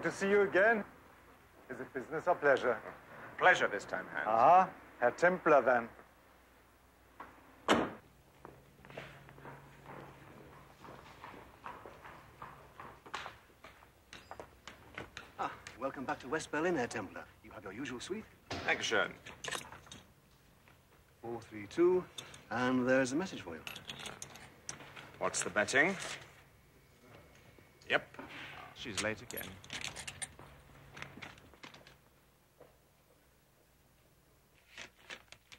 Good to see you again. Is it business or pleasure? Pleasure this time, Hans. Ah, Herr Templar, then. Welcome back to West Berlin, Herr Templar. You have your usual suite. Dankeschön. 432, and there's a message for you. What's the betting? Yep. She's late again.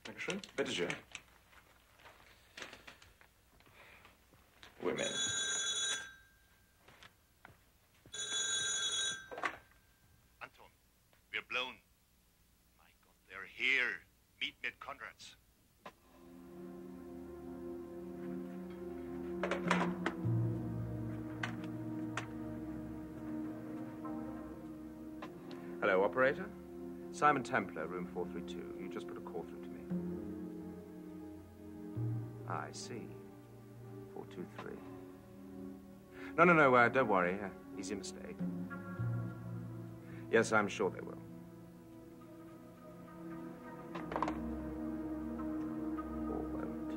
Dankeschön. Bitteschön. Women. Anton, we're blown. My God, they're here. Meet me at Conrad's. Hello, operator. Simon Templar, room 432. You just put a call through to me. I see. 423. No, don't worry. Easy mistake. Yes, I'm sure they will. Or won't.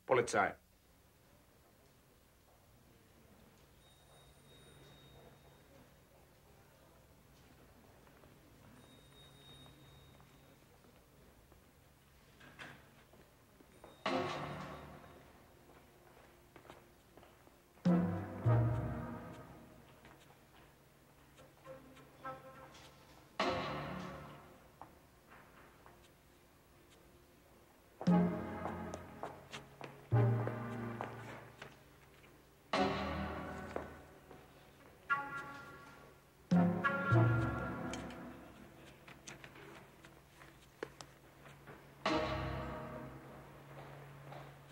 Polizei.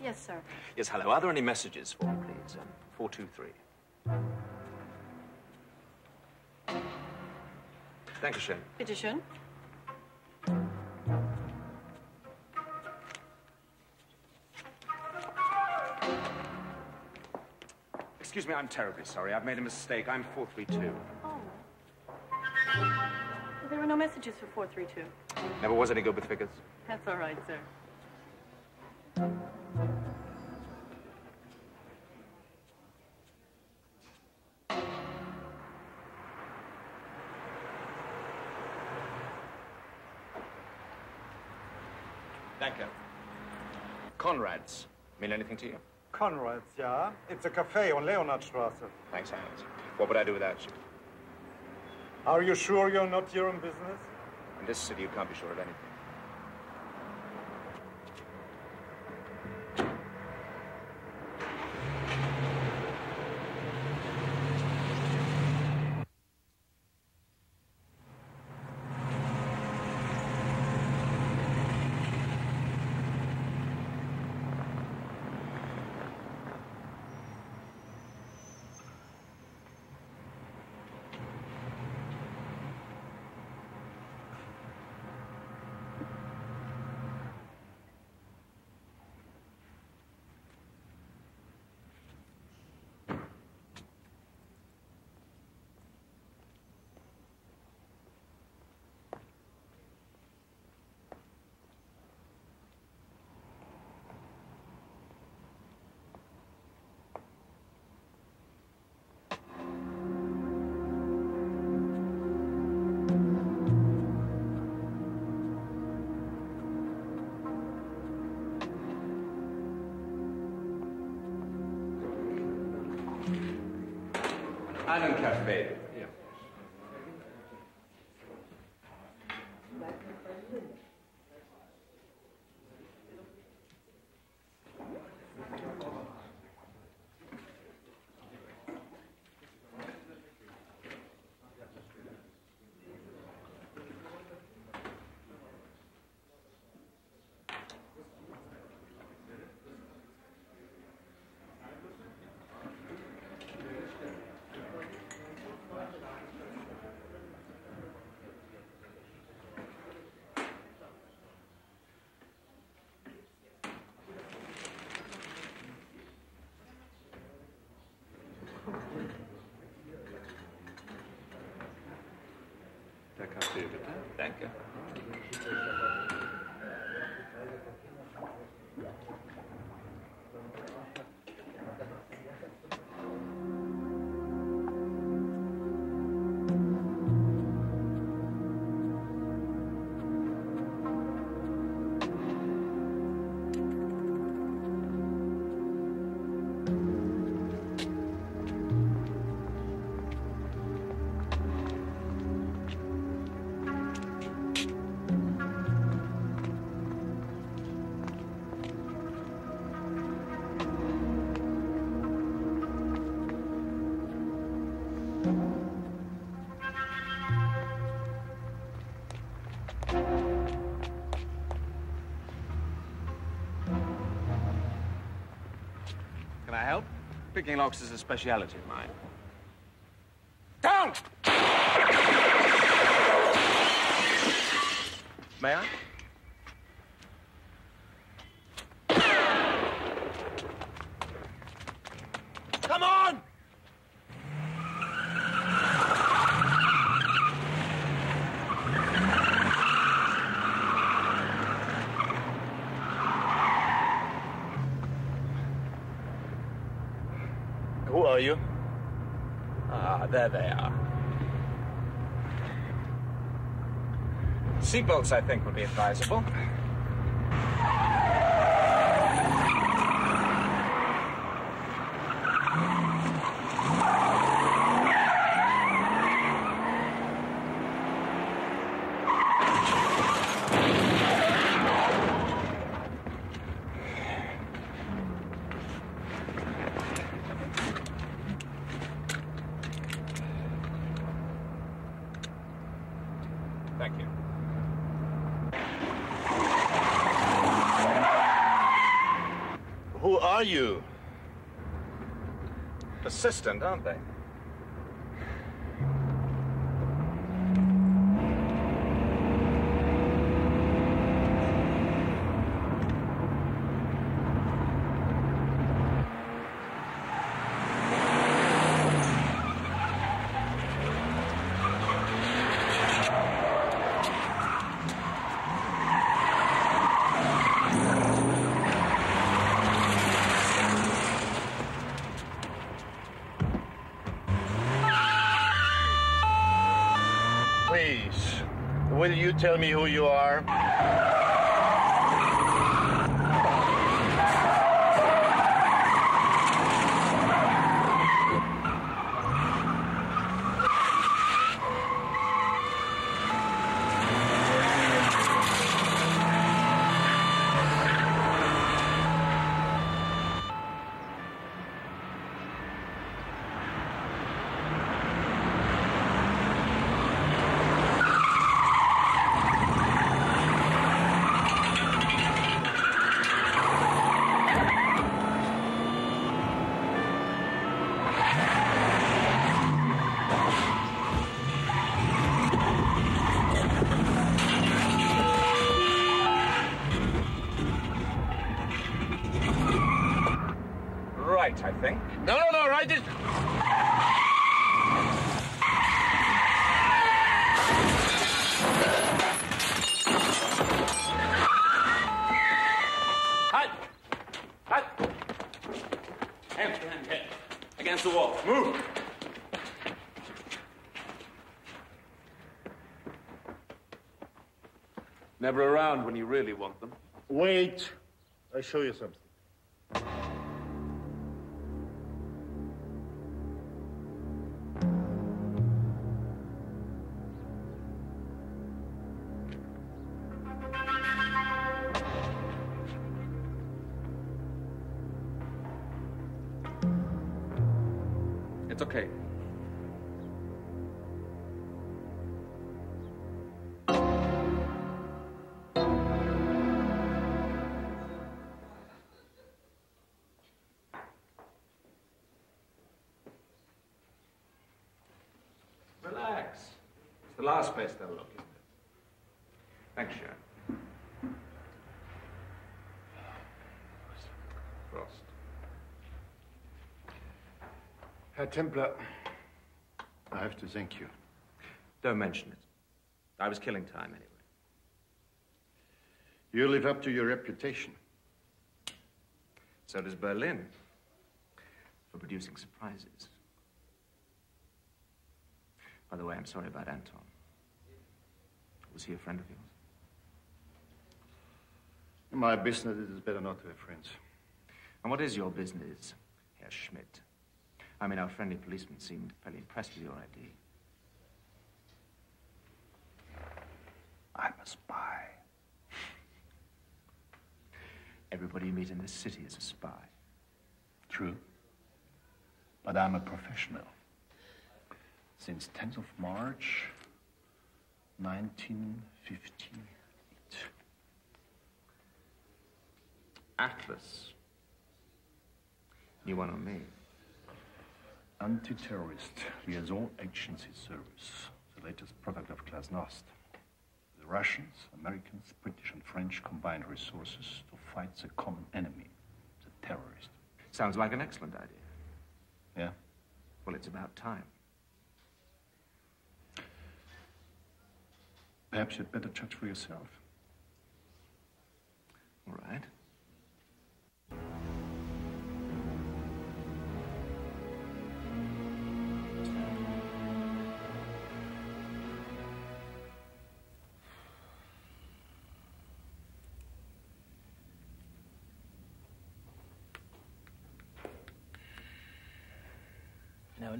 Yes, sir. Yes, hello. Are there any messages for me, please? 423. Dankeschön. Bitteschön. Excuse me, I'm terribly sorry. I've made a mistake. I'm 432. Oh. Well, there were no messages for 432. Never was any good with figures. That's all right, sir. Danke. Conrad's. Mean anything to you? Conrad's, yeah. It's a cafe on Leonardstraße. Thanks, Hans. What would I do without you? Are you sure you're not your own business? In this city, you can't be sure of anything. Einen Kaffee. Ja. Der Kaffee, bitte. Danke. Can I help? Picking locks is a speciality of mine. Down! May I? Come on! Who are you? Ah, there they are. Seatbelts, I think, would be advisable. Thank you. Who are you? Persistent, aren't they? Please, will you tell me who you are? Right, I think. No, right this. Halt! Halt! Hand, head. Against the wall. Move! Never around when you really want them. Wait, I'll show you something. Okay. Relax. It's the last place they'll look, isn't it? Thanks, Sharon. Frost. Herr Templar, I have to thank you. Don't mention it. I was killing time anyway. You live up to your reputation. So does Berlin. For producing surprises. By the way, I'm sorry about Anton. Was he a friend of yours? In my business, it is better not to have friends. And what is your business, Herr Schmidt? I mean, our friendly policeman seemed fairly impressed with your ID. I'm a spy. Everybody you meet in this city is a spy. True. But I'm a professional. Since 10th of March, 1958. Atlas. New one on me. Anti-terrorist liaison agency service. The latest product of Glasnost. The Russians, Americans, British and French combined resources to fight the common enemy, the terrorist. Sounds like an excellent idea. Yeah? Well, it's about time. Perhaps you'd better judge for yourself. All right.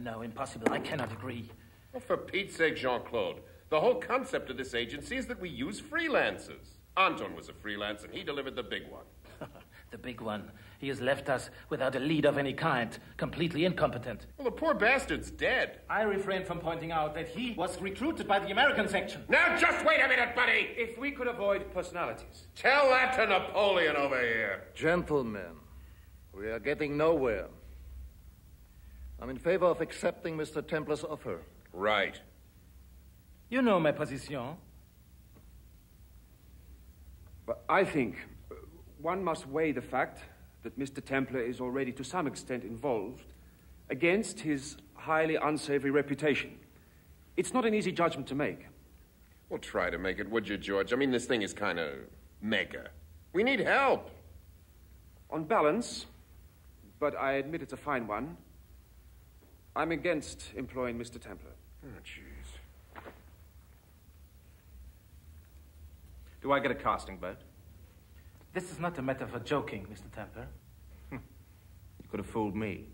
No, impossible. I cannot agree. Well, for Pete's sake, Jean-Claude. The whole concept of this agency is that we use freelancers. Anton was a freelance, and he delivered the big one. The big one. He has left us without a lead of any kind, completely incompetent. Well, the poor bastard's dead. I refrain from pointing out that he was recruited by the American section. Now, just wait a minute, buddy! If we could avoid personalities. Tell that to Napoleon over here. Gentlemen, we are getting nowhere. I'm in favor of accepting Mr. Templar's offer. Right. You know my position. But I think one must weigh the fact that Mr. Templar is already to some extent involved against his highly unsavory reputation. It's not an easy judgment to make. Well, try to make it, would you, George? I mean, this thing is kind of mega. We need help. On balance, but I admit it's a fine one, I'm against employing Mr. Templar. Oh, jeez. Do I get a casting vote? This is not a matter for joking, Mr. Templar. You could have fooled me.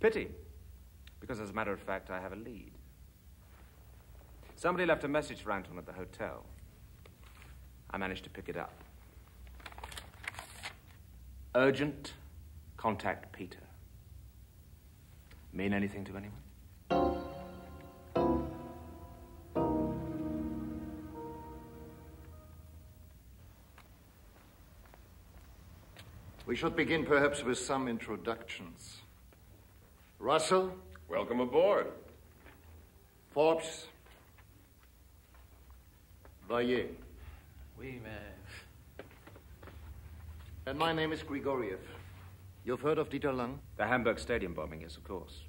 Pity, because as a matter of fact, I have a lead. Somebody left a message for Anton at the hotel. I managed to pick it up. Urgent, contact Peter. Mean anything to anyone? We should begin perhaps with some introductions. Russell. Welcome aboard. Forbes. Valle. Oui, And my name is Grigoriev. You've heard of Dieter Lang? The Hamburg Stadium bombing, yes, of course.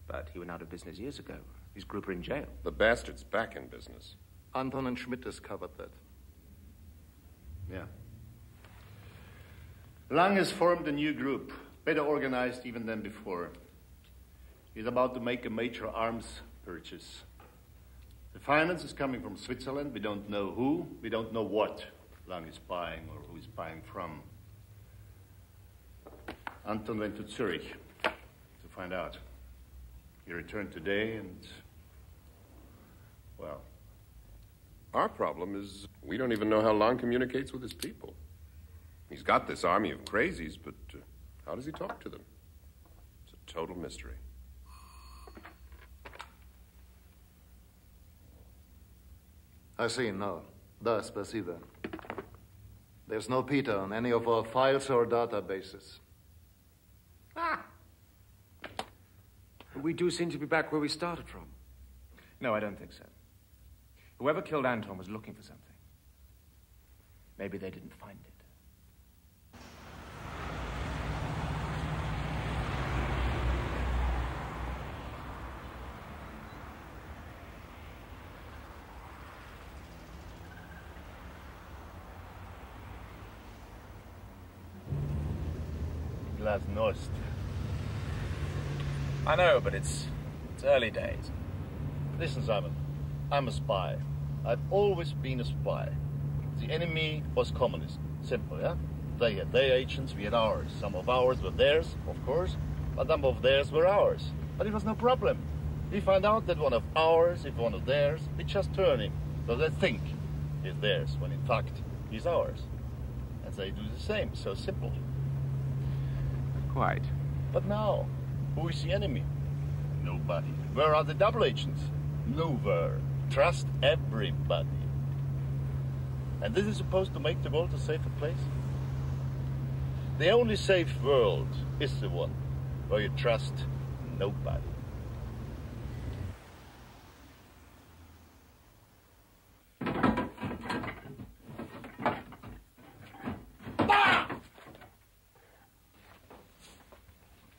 But he went out of business years ago. His group are in jail. The bastard's back in business. Anton and Schmidt discovered that. Yeah. Lang has formed a new group, better organized even than before. He's about to make a major arms purchase. The finance is coming from Switzerland. We don't know who, we don't know what Lang is buying or who he's buying from. Anton went to Zurich to find out. He returned today and, well... Our problem is we don't even know how Lang communicates with his people. He's got this army of crazies, but how does he talk to them? It's a total mystery. I see, no. Da, spasiba. There's no Peter on any of our files or databases. We do seem to be back where we started from. No, I don't think so. Whoever killed Anton was looking for something. Maybe they didn't find it. Glasnost. I know, but it's early days. Listen, Simon. I'm a spy. I've always been a spy. The enemy was communist. Simple, yeah? They had their agents, we had ours. Some of ours were theirs, of course, but some of theirs were ours. But it was no problem. We find out that one of ours is one of theirs, we just turn him. So they think he's theirs, when in fact he's ours. And they do the same, so simple. Quite. But now, who is the enemy? Nobody. Where are the double agents? Nowhere. Trust everybody. And this is supposed to make the world a safer place? The only safe world is the one where you trust nobody.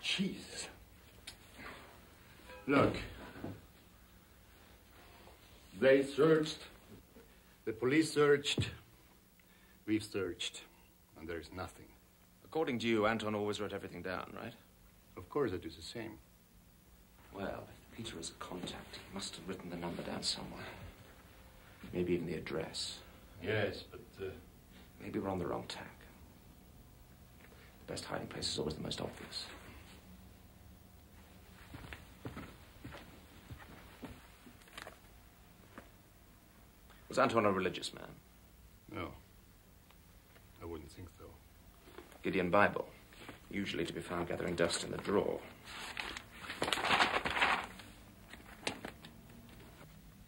Jesus. Look. They searched. The police searched. We've searched. And there's nothing. According to you, Anton always wrote everything down, right? Of course I do the same. Well, if Peter is a contact, he must have written the number down somewhere. Maybe even the address. Yes, but... Maybe we're on the wrong tack. The best hiding place is always the most obvious. Was Anton a religious man? No. I wouldn't think so. Gideon Bible, usually to be found gathering dust in the drawer.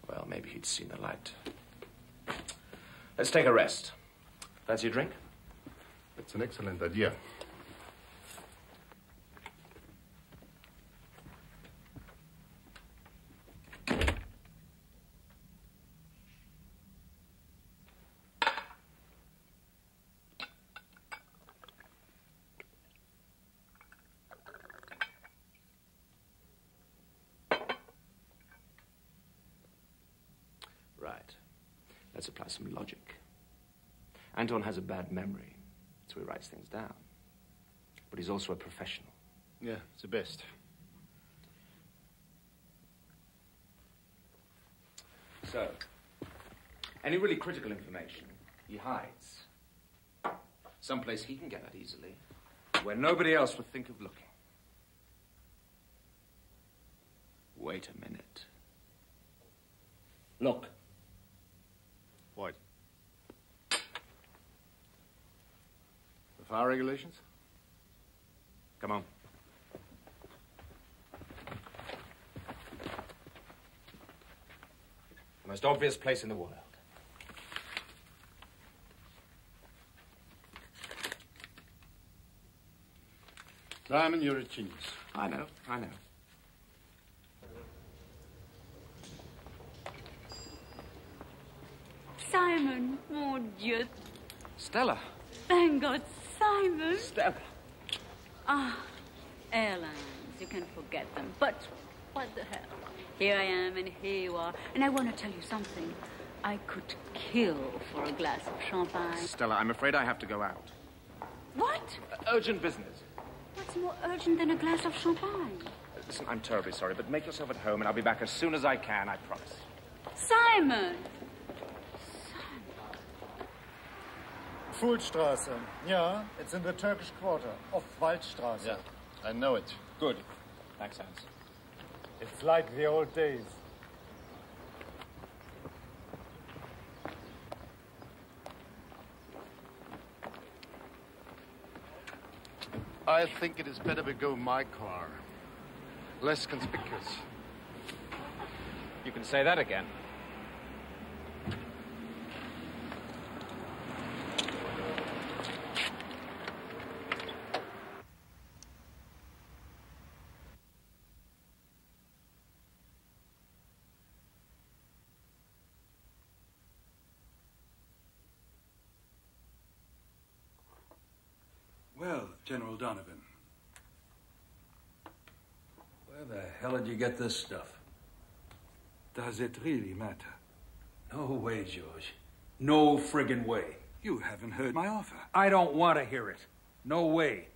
Well, maybe he'd seen the light. Let's take a rest. Fancy a drink? That's an excellent idea. Right. Let's apply some logic. Anton has a bad memory, so he writes things down. But he's also a professional. Yeah, it's the best. So, any really critical information, he hides. Someplace he can get at easily, where nobody else would think of looking. Wait a minute. Look. What? The fire regulations? Come on. The most obvious place in the world. Simon, you're a genius. I know. Simon, mon Dieu. Stella. Thank God, Simon. Stella. Airlines, you can forget them. But what the hell? Here I am and here you are. And I want to tell you something. I could kill for a glass of champagne. Stella, I'm afraid I have to go out. What? Urgent business. What's more urgent than a glass of champagne? Listen, I'm terribly sorry, but make yourself at home and I'll be back as soon as I can, I promise. Simon! Fuhlstraße. Yeah, it's in the Turkish quarter, off Waldstraße. Yeah, I know it. Good. Thanks, Hans. It's like the old days. I think it is better we go in my car. Less conspicuous. You can say that again. General Donovan. Where the hell did you get this stuff? Does it really matter? No way, George. No friggin' way. You haven't heard my offer. I don't want to hear it. No way.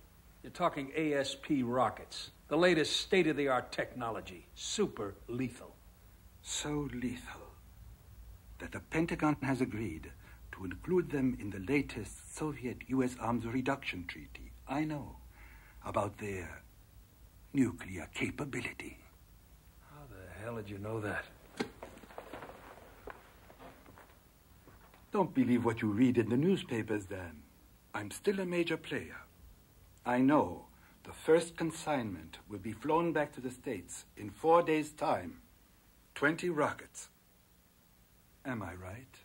You're talking ASP rockets. The latest state-of-the-art technology. Super lethal. So lethal that the Pentagon has agreed to include them in the latest Soviet-U.S. arms reduction treaty. I know about their nuclear capability. How the hell did you know that? Don't believe what you read in the newspapers, Dan. I'm still a major player. I know the first consignment will be flown back to the States in 4 days' time. 20 rockets. Am I right?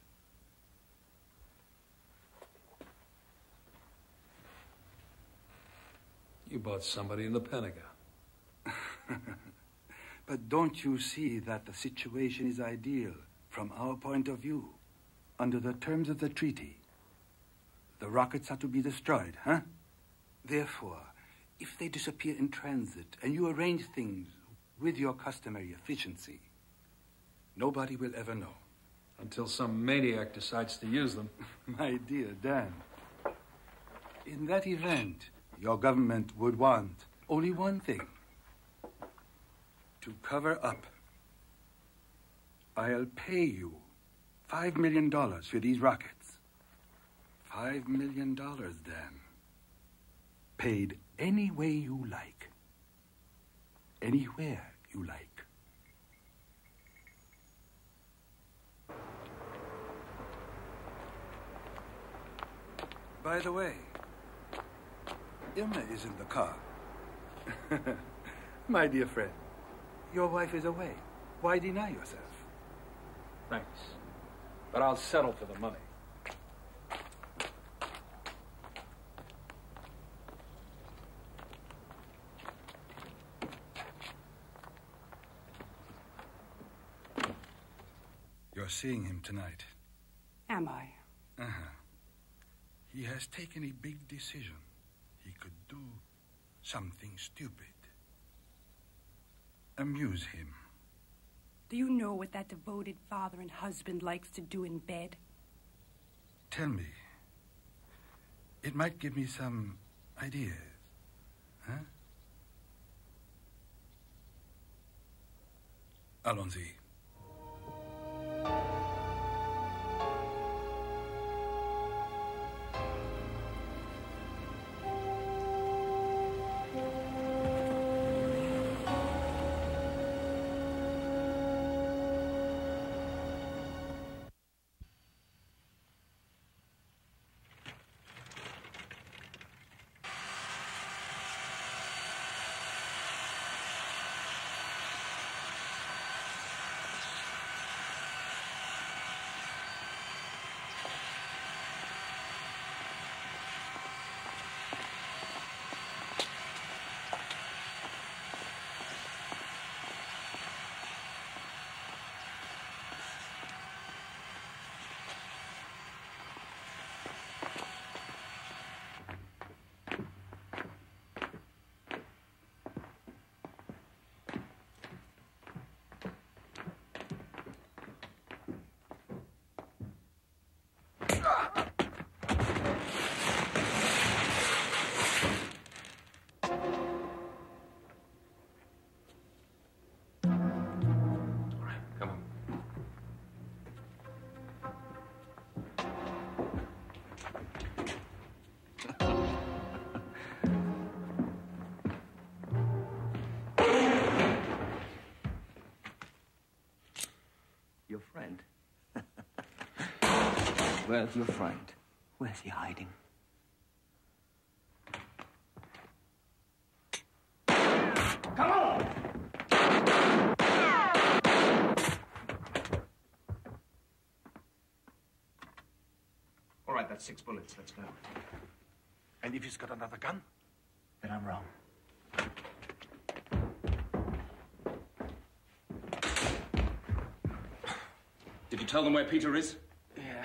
You bought somebody in the Pentagon. But don't you see that the situation is ideal from our point of view? Under the terms of the treaty, the rockets are to be destroyed, huh? Therefore, if they disappear in transit and you arrange things with your customary efficiency, nobody will ever know. Until some maniac decides to use them. My dear Dan, in that event, your government would want only one thing: to cover up. I'll pay you $5 million for these rockets. $5 million, Dan. Paid any way you like. Anywhere you like. By the way, Irma is in the car. My dear friend, your wife is away. Why deny yourself? Thanks. But I'll settle for the money. You're seeing him tonight. Am I? Uh-huh. He has taken a big decision. He could do something stupid. Amuse him. Do you know what that devoted father and husband likes to do in bed? Tell me. It might give me some ideas. Huh? Allons-y. Your friend? Where's your friend? Where's he hiding? Come on! All right, that's 6 bullets. Let's go. And if he's got another gun? Then I'm wrong. Did you tell them where Peter is? Yeah.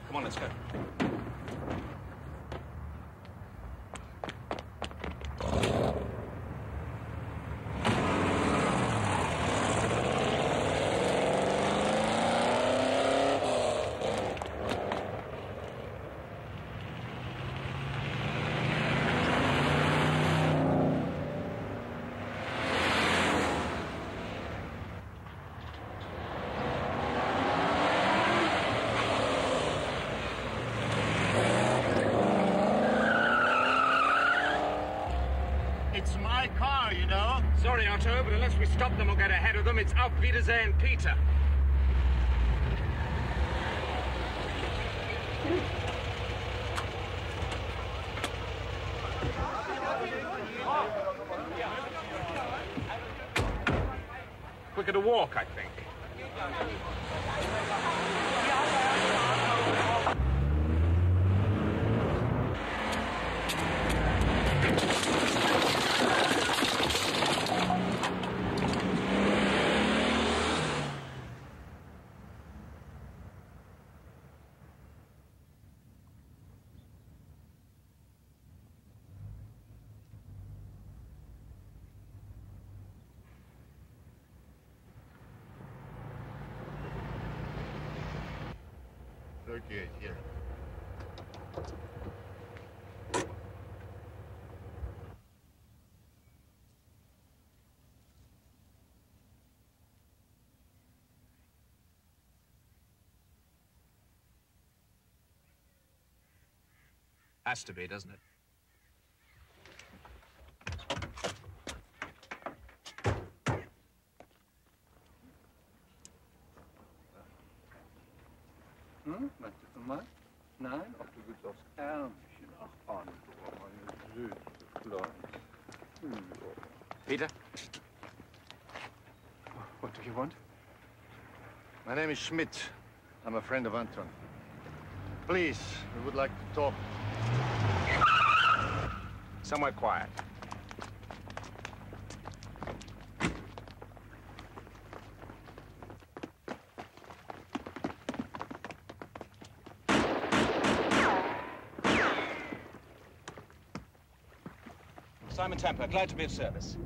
Come on, let's go. It's my car, you know. Sorry, Otto, but unless we stop them or get ahead of them, it's Auf Wiedersehen, Peter. Quicker to walk, I think. Okay, here. Has to be, doesn't it? Möchtest du mal? Nein, ob du willst aufs Ärmchen. Ach, Anton, meine süße Kleine. Peter? What do you want? My name is Schmidt. I'm a friend of Anton. Please, we would like to talk. Somewhere quiet. Simon Templar, glad to be of service.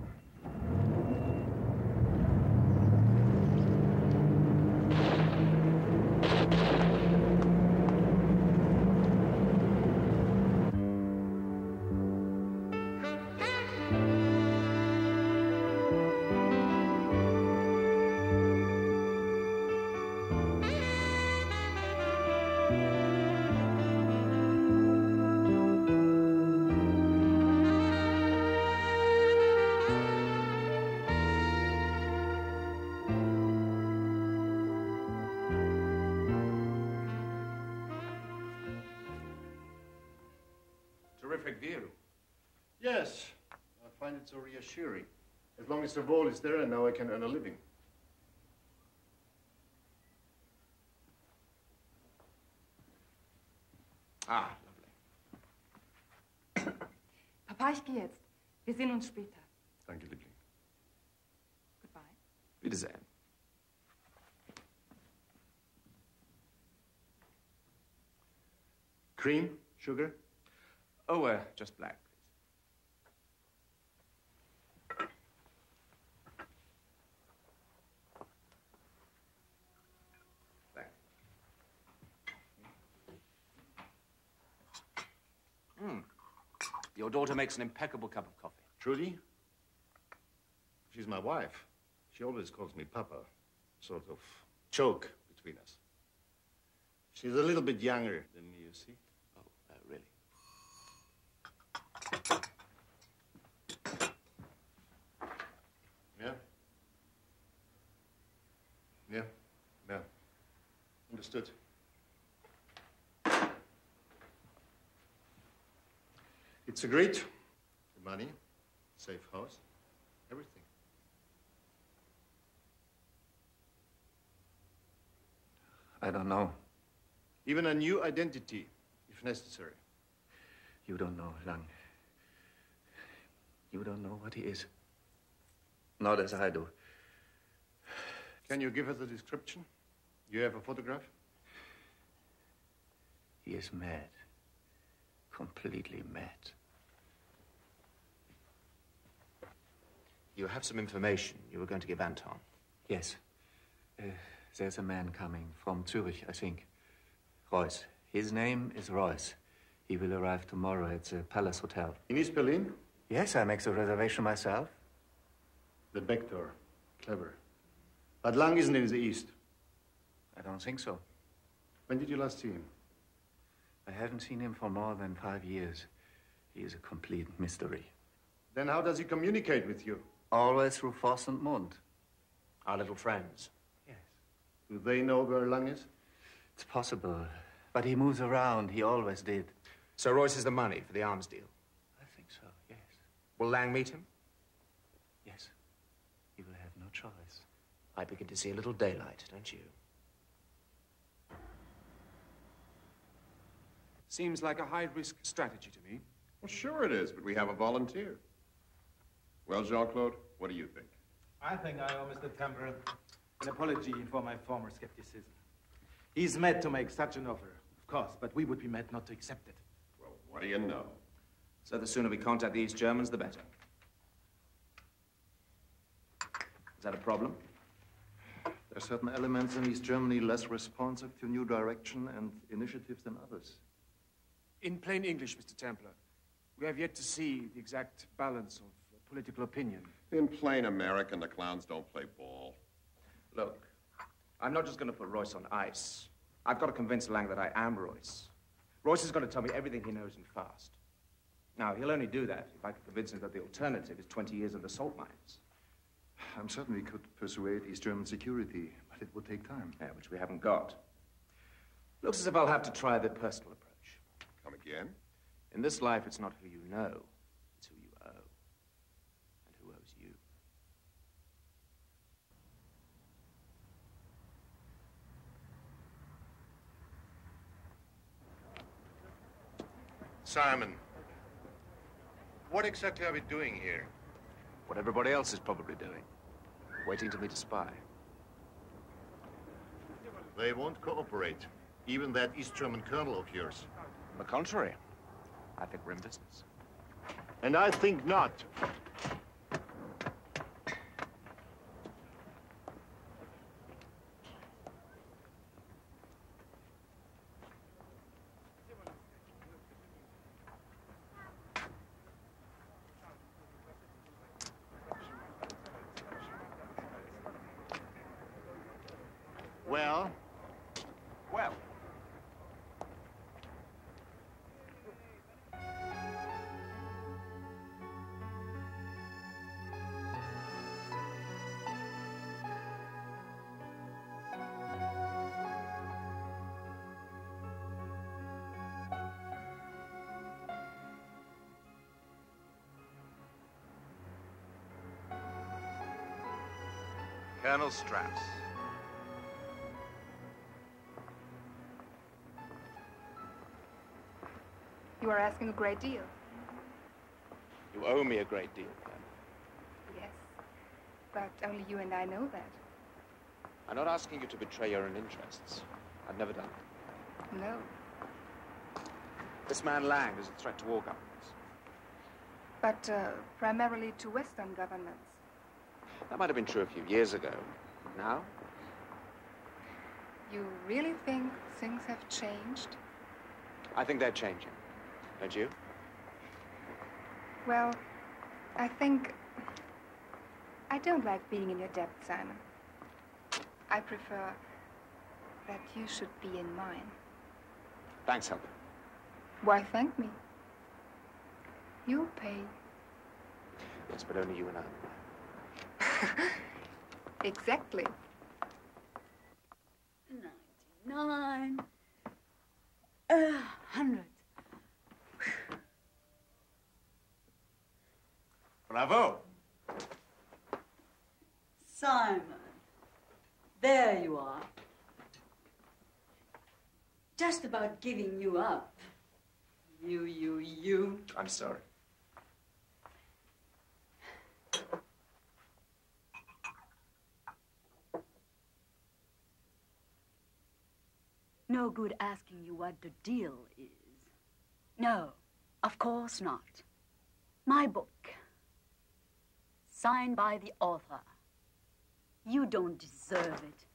Terrific view. Yes, I find it so reassuring. As long as the wall is there, and now I can earn a living. Ah, lovely. Papa, ich gehe jetzt. Wir sehen uns später. Danke, Liebling. Goodbye. Wiedersehen. Cream? Sugar? Oh, just black, please. Thanks. Your daughter makes an impeccable cup of coffee. Trudy? She's my wife. She always calls me Papa. Sort of choke between us. She's a little bit younger than me, you see. Oh, really? Yeah? Yeah. Yeah. Understood. It's agreed. The money, safe house, everything. I don't know. Even a new identity, if necessary. You don't know, Lang. You don't know what he is. Not as I do. Can you give us a description? You have a photograph? He is mad. Completely mad. You have some information you were going to give Anton. Yes. There's a man coming from Zurich, I think. Royce. His name is Royce. He will arrive tomorrow at the Palace Hotel. In East Berlin? Yes, I make the reservation myself. The back door. Clever. But Lang isn't in the East. I don't think so. When did you last see him? I haven't seen him for more than 5 years. He is a complete mystery. Then how does he communicate with you? Always through Voss and Mund. Our little friends. Yes. Do they know where Lang is? It's possible. But he moves around. He always did. So Royce is the money for the arms deal? I think so, yes. Will Lang meet him? Yes. He will have no choice. I begin to see a little daylight, don't you? Seems like a high-risk strategy to me. Well, sure it is, but we have a volunteer. Well, Jean-Claude, what do you think? I think I owe Mr. Templar an apology for my former skepticism. He's mad to make such an offer, of course, but we would be mad not to accept it. Well, what do you know? So the sooner we contact the East Germans, the better. Is that a problem? There are certain elements in East Germany less responsive to new direction and initiatives than others. In plain English, Mr. Templar, we have yet to see the exact balance of political opinion. In plain American, the clowns don't play ball. Look, I'm not just going to put Royce on ice. I've got to convince Lang that I am Royce. Royce is going to tell me everything he knows and fast. Now, he'll only do that if I can convince him that the alternative is 20 years of the salt mines. I'm certain we could persuade East German security, but it would take time. Yeah, which we haven't got. Looks as if I'll have to try the personal approach. Come again? In this life, it's not who you know, it's who you owe. And who owes you. Simon, what exactly are we doing here? What everybody else is probably doing. Waiting to meet a spy. They won't cooperate. Even that East German colonel of yours. On the contrary, I think we're in business. And I think not. Well? Well. Colonel Strauss. You are asking a great deal. You owe me a great deal, Colonel. Yes. But only you and I know that. I'm not asking you to betray your own interests. I've never done it. No. This man Lang is a threat to all governments. But primarily to Western governments. That might have been true a few years ago. Now? You really think things have changed? I think they're changing. Don't you? Well, I think... I don't like being in your debt, Simon. I prefer that you should be in mine. Thanks, Helga. Why thank me? You'll pay. Yes, but only you and I. Exactly. 99. 100. Bravo! Simon, there you are. Just about giving you up. You. I'm sorry. No good asking you what the deal is. No, of course not. My book, signed by the author. You don't deserve it.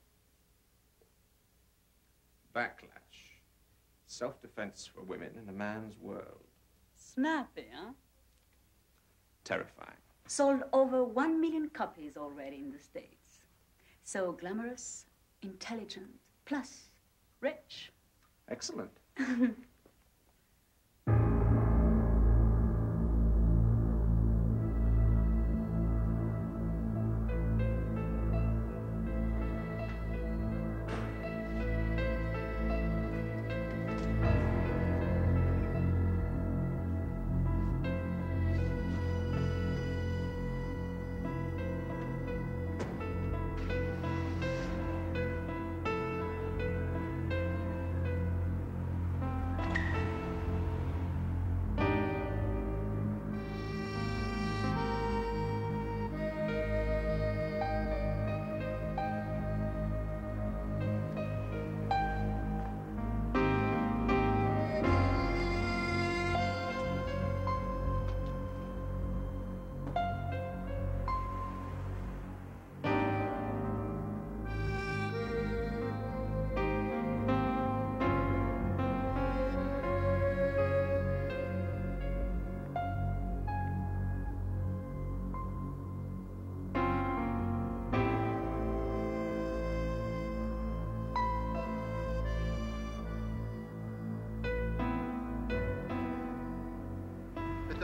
Backlash. Self-defense for women in a man's world. Snappy, huh? Terrifying. Sold over 1 million copies already in the States. So glamorous, intelligent, plus rich. Excellent.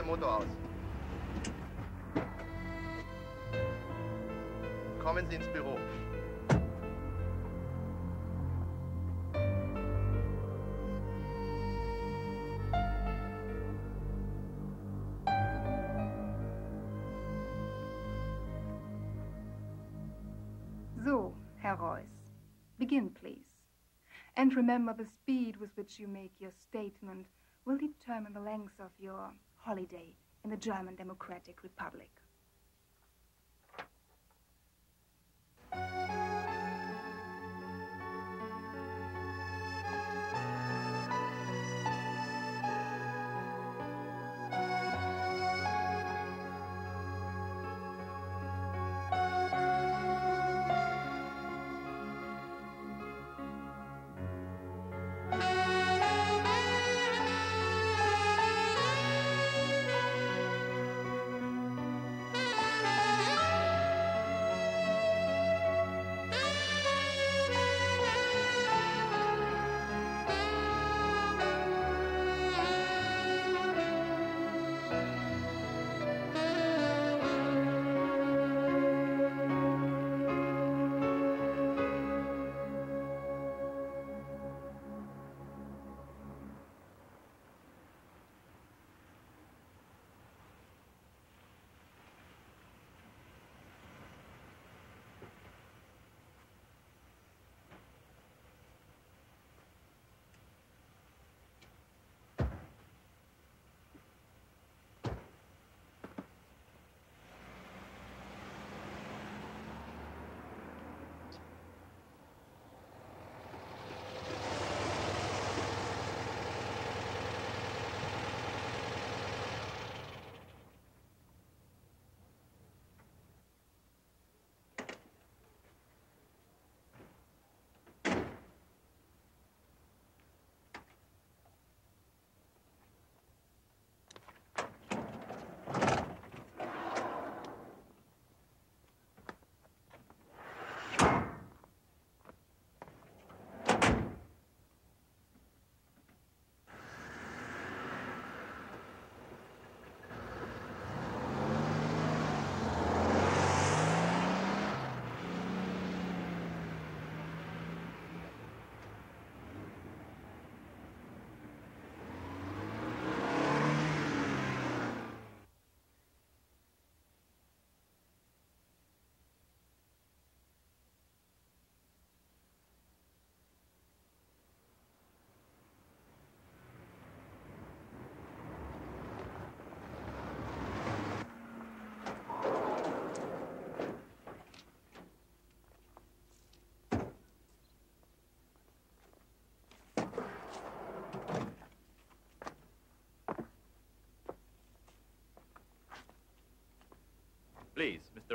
Motor aus. Kommen Sie ins Büro. So, Herr Reuss, begin, please. And remember, the speed with which you make your statement will determine the length of your holiday in the German Democratic Republic.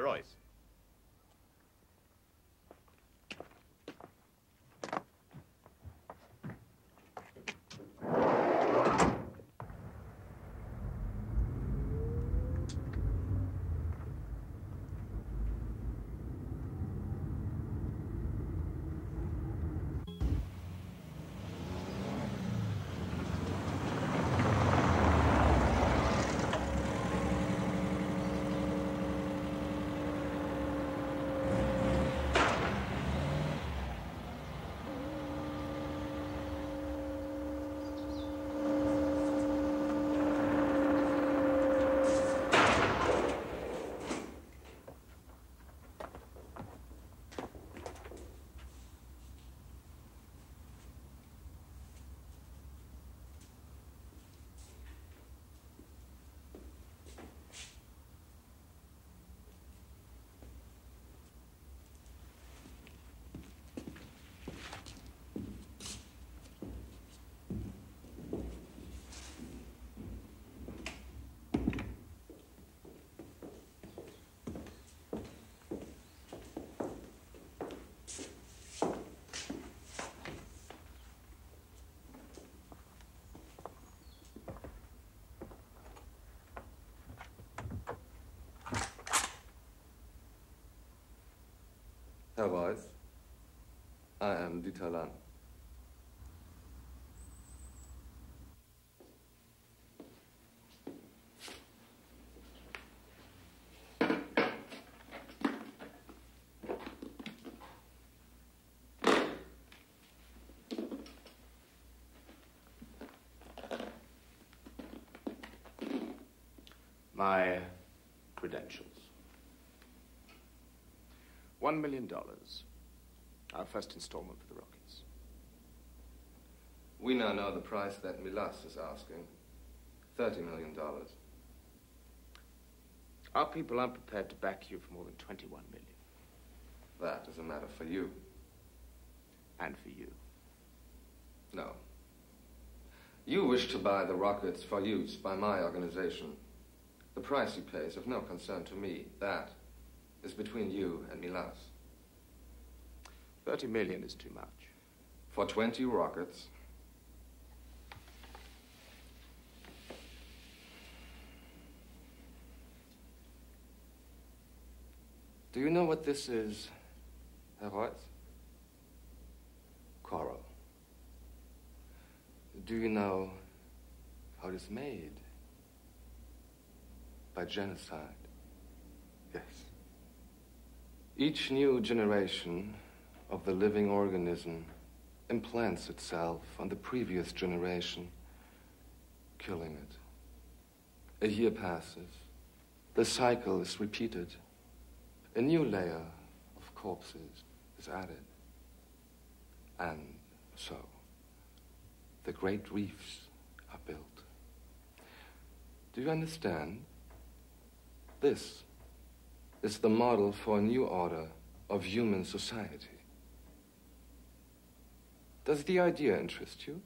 Mr. Royce. Herr Royce, I am Dutton. My credentials. $1 million. Our first installment for the Rockets. We now know the price that Milas is asking. $30 million. Our people aren't prepared to back you for more than $21 million. That is a matter for you. And for you. No. You wish to buy the rockets for use by my organization. The price you pay is of no concern to me. That is between you and Milas. $30 million is too much. For 20 rockets. Do you know what this is, Herr Royce? Coral. Do you know how it is made? By genocide. Yes. Each new generation of the living organism implants itself on the previous generation, killing it. A year passes. The cycle is repeated. A new layer of corpses is added. And so, the great reefs are built. Do you understand? This is the model for a new order of human society. Does the idea interest you?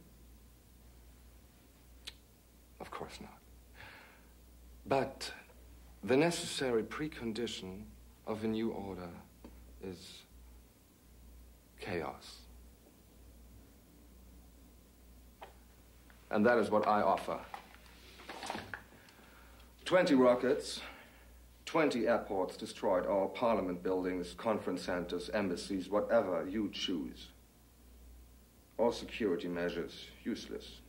Of course not. But the necessary precondition of a new order is chaos. And that is what I offer. 20 rockets, 20 airports destroyed, all parliament buildings, conference centers, embassies, whatever you choose. All security measures useless.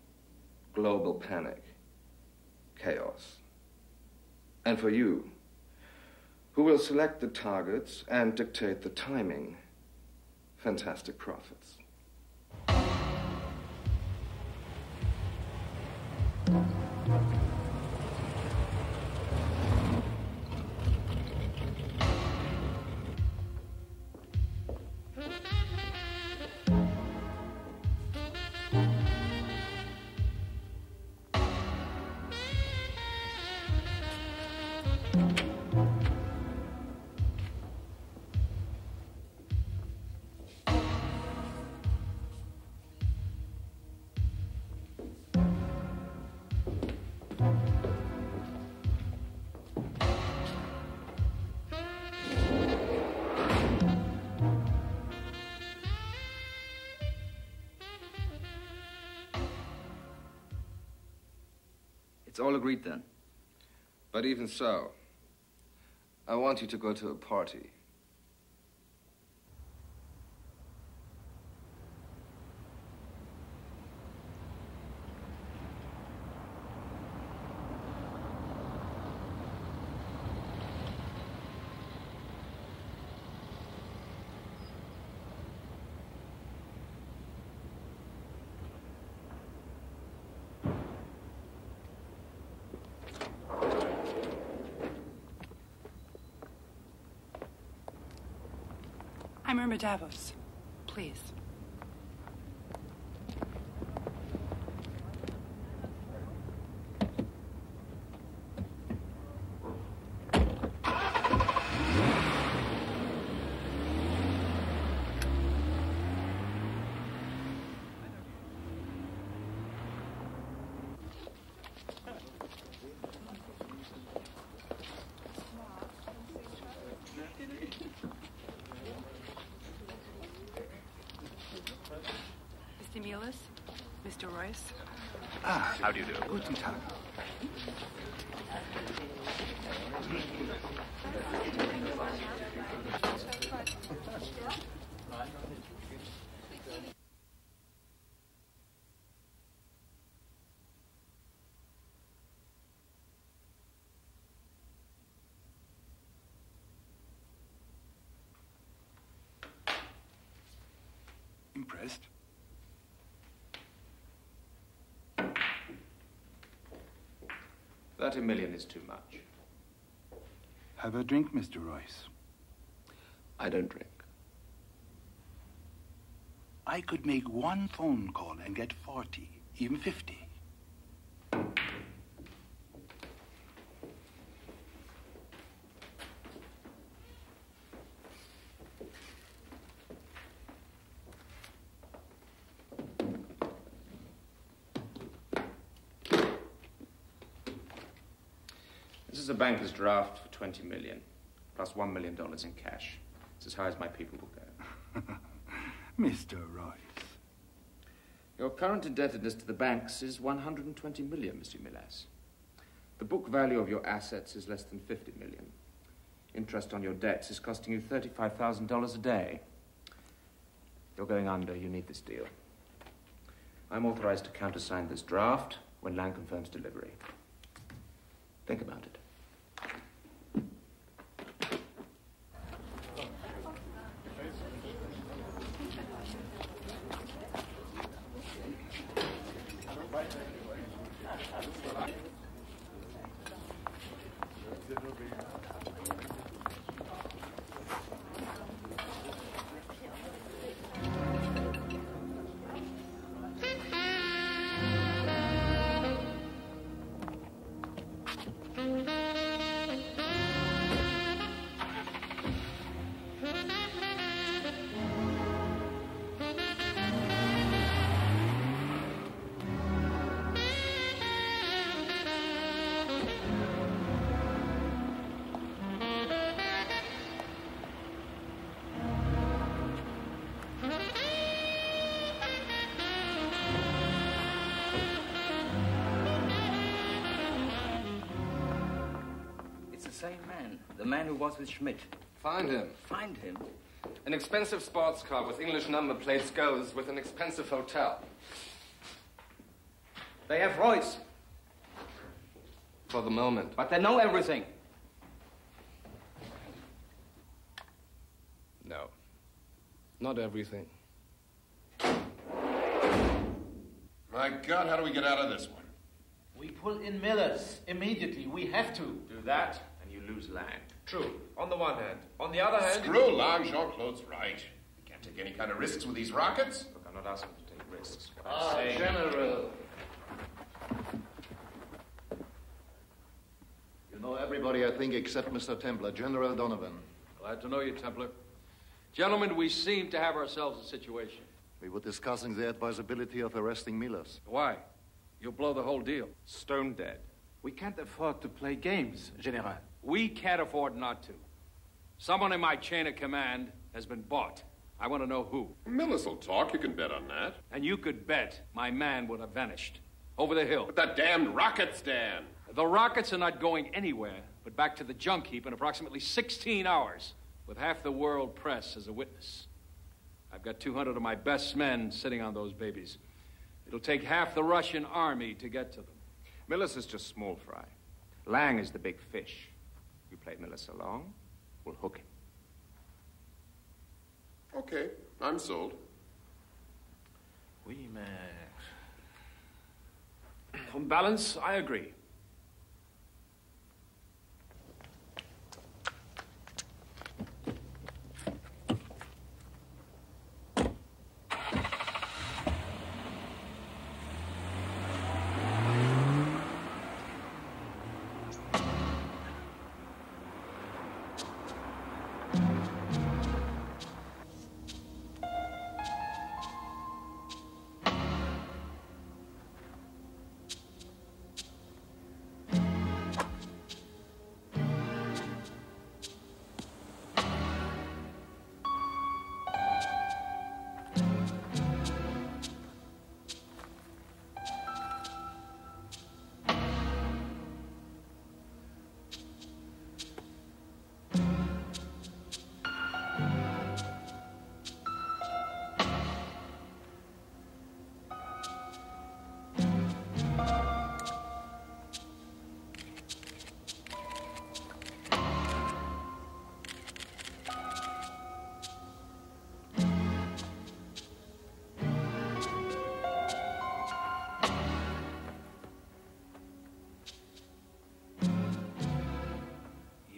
Global panic. Chaos. And for you, who will select the targets and dictate the timing, fantastic profits. It's all agreed then. But even so, I want you to go to a party. I'm Irma Davos. Please. Mr. Mielis, Mr. Royce. Ah, how do you do? Guten Tag. Impressed? $30 million is too much. Have a drink, Mr. Royce. I don't drink. I could make one phone call and get 40, even 50. This is a banker's draft for $20 million, plus $1 million in cash. It's as high as my people will go. Mr. Royce. Your current indebtedness to the banks is $120 million, Monsieur Milas. The book value of your assets is less than $50 million. Interest on your debts is costing you $35,000 a day. You're going under. You need this deal. I'm authorized to countersign this draft when Lang confirms delivery. Think about it. Same man. The man who was with Schmidt. Find him. Find him? An expensive sports car with English number plates goes with an expensive hotel. They have Royce. For the moment. But they know everything. No. Not everything. My God, how do we get out of this one? We pull in Millers immediately. We have to. Do that, and you lose Lang. True, on the one hand. On the other hand... Screw Lang, Jean-Claude's right. We can't take any kind of risks with these rockets. Look, I'm not asking to take risks. What I'm saying... General. You know everybody, I think, except Mr. Templar, General Donovan. Glad to know you, Templar. Gentlemen, we seem to have ourselves a situation. We were discussing the advisability of arresting Millers. Why? You'll blow the whole deal. Stone dead. We can't afford to play games, General. We can't afford not to. Someone in my chain of command has been bought. I want to know who. Millers will talk. You can bet on that. And you could bet my man would have vanished. Over the hill. But that damned rockets, Dan. The rockets are not going anywhere but back to the junk heap in approximately 16 hours, with half the world press as a witness. I've got 200 of my best men sitting on those babies. It'll take half the Russian army to get to them. Millis is just small fry. Lang is the big fish. You play Millis along, we'll hook him. Okay, I'm sold. Oui, mais... On balance, I agree.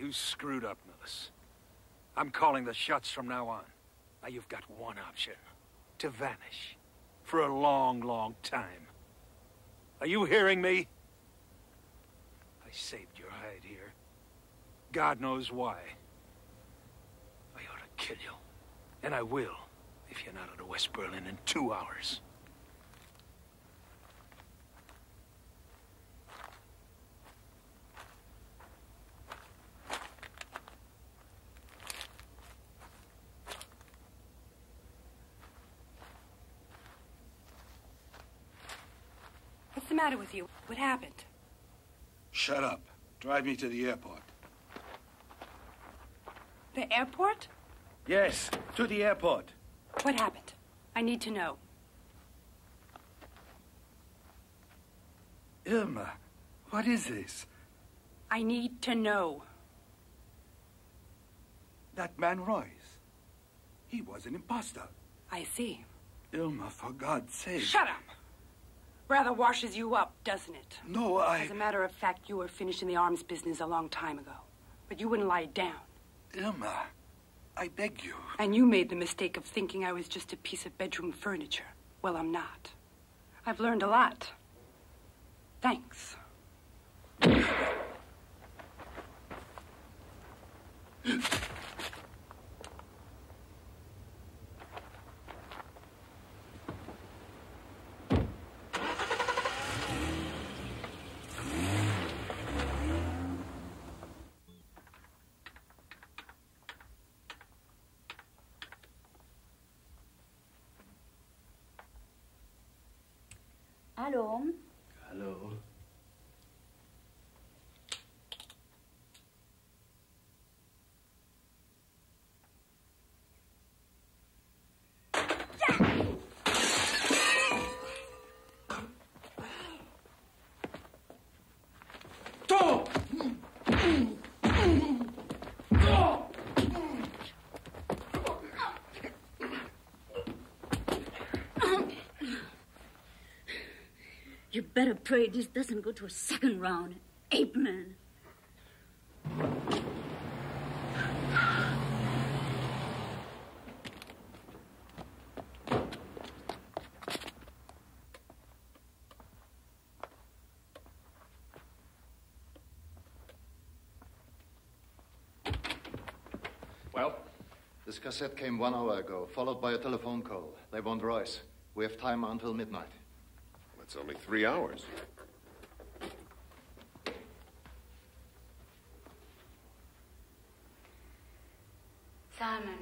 You screwed up, Millis. I'm calling the shots from now on. Now you've got one option. To vanish. For a long, long time. Are you hearing me? I saved your hide here. God knows why. I ought to kill you. And I will, if you're not out of West Berlin in 2 hours. What's the matter with you? What happened? Shut up. Drive me to the airport. The airport? Yes, to the airport. What happened? I need to know. Irma, what is this? I need to know. That man Royce. He was an imposter. I see. Irma, for God's sake. Shut up! Rather washes you up, doesn't it? No, As a matter of fact, you were finished in the arms business a long time ago. But you wouldn't lie down. Irma, I beg you. And you made the mistake of thinking I was just a piece of bedroom furniture. Well, I'm not. I've learned a lot. Thanks. Hallo? Hallo. You better pray this doesn't go to a second round. Ape man. Well? This cassette came 1 hour ago, followed by a telephone call. They want Royce. We have time until midnight. That's only 3 hours. Simon,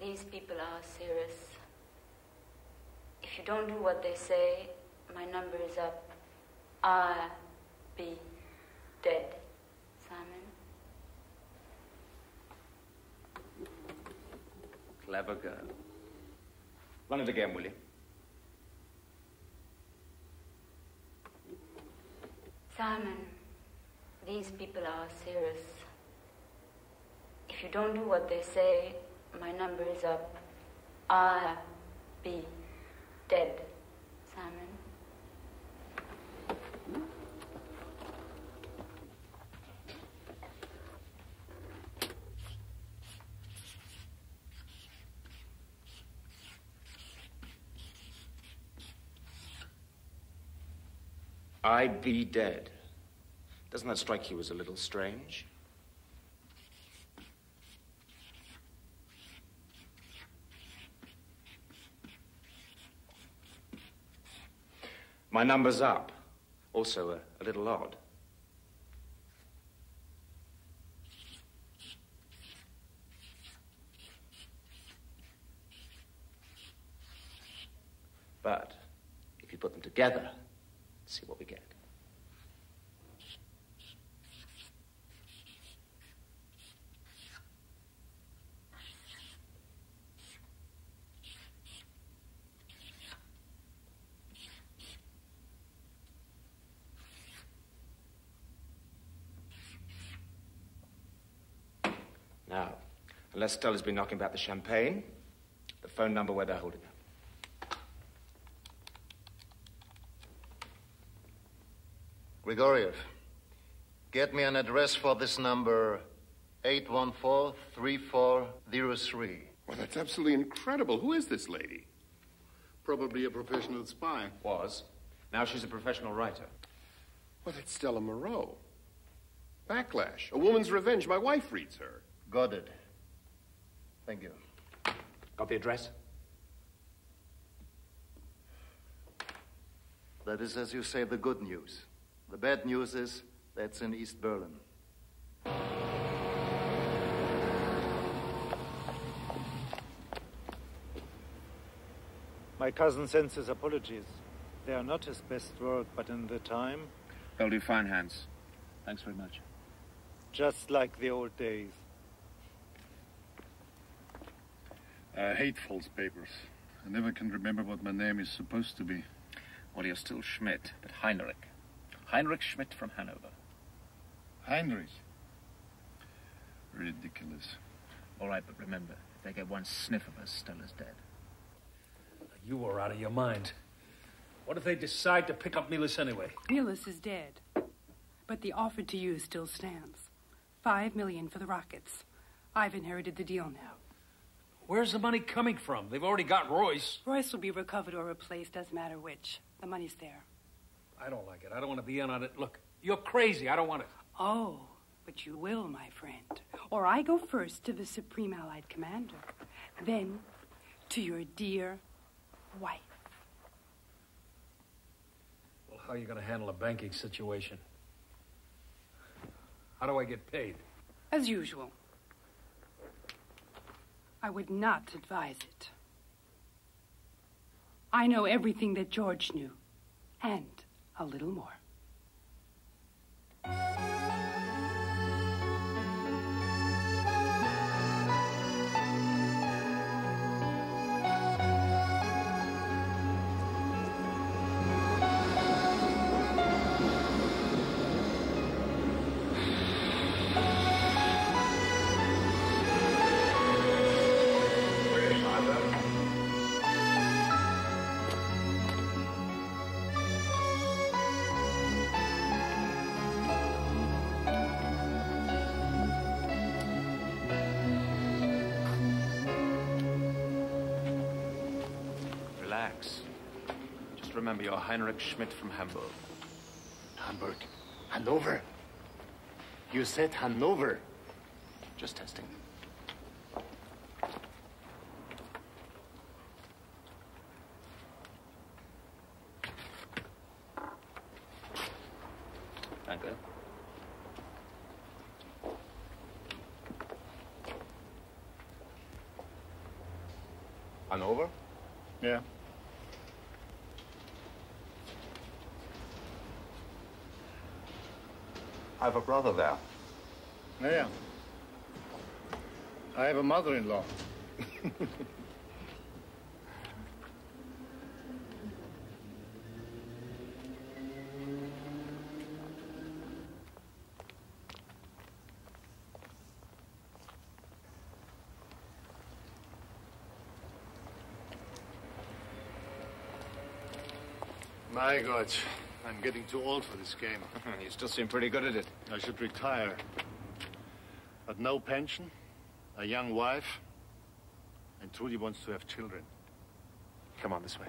these people are serious. If you don't do what they say, my number is up. I'll be dead, Simon. Clever girl. Run it again, will you? Simon, these people are serious. If you don't do what they say, my number is up. I'll be dead, Simon. I be dead. Doesn't that strike you as a little strange? My number's up. Also a little odd. But if you put them together, see what we get. Now, unless Stella's been knocking about the champagne, the phone number where they're holding her. Grigoriev, get me an address for this number, 814-3403. Well, that's absolutely incredible. Who is this lady? Probably a professional spy. Was. Now she's a professional writer. Well, that's Stella Moreau. Backlash. A Woman's Revenge. My wife reads her. Got it. Thank you. Got the address? That is, as you say, the good news. The bad news is that's in East Berlin. My cousin sends his apologies. They are not his best work, but in the time... They'll do fine, Hans. Thanks very much. Just like the old days. Hateful papers. I never can remember what my name is supposed to be. Well, you're still Schmidt, but Heinrich. Heinrich Schmidt from Hanover. Heinrich? Ridiculous. All right, but remember, if they get one sniff of us, Stella's dead. You were out of your mind. What if they decide to pick up Milas anyway? Milas is dead. But the offer to you still stands. $5 million for the rockets. I've inherited the deal now. Where's the money coming from? They've already got Royce. Royce will be recovered or replaced, doesn't matter which. The money's there. I don't like it. I don't want to be in on it. Look, you're crazy. I don't want it. Oh, but you will, my friend. Or I go first to the Supreme Allied Commander. Then to your dear wife. Well, how are you going to handle a banking situation? How do I get paid? As usual. I would not advise it. I know everything that George knew, and a little more. Just remember, you're Heinrich Schmidt from Hamburg. Hamburg? Hanover? You said Hanover? Just testing. Danke. Hanover? Yeah. I have a brother there. Yeah. I have a mother-in-law. My God, I'm getting too old for this game. You still seem pretty good at it. I should retire. But no pension, a young wife, and Trudy wants to have children. Come on this way.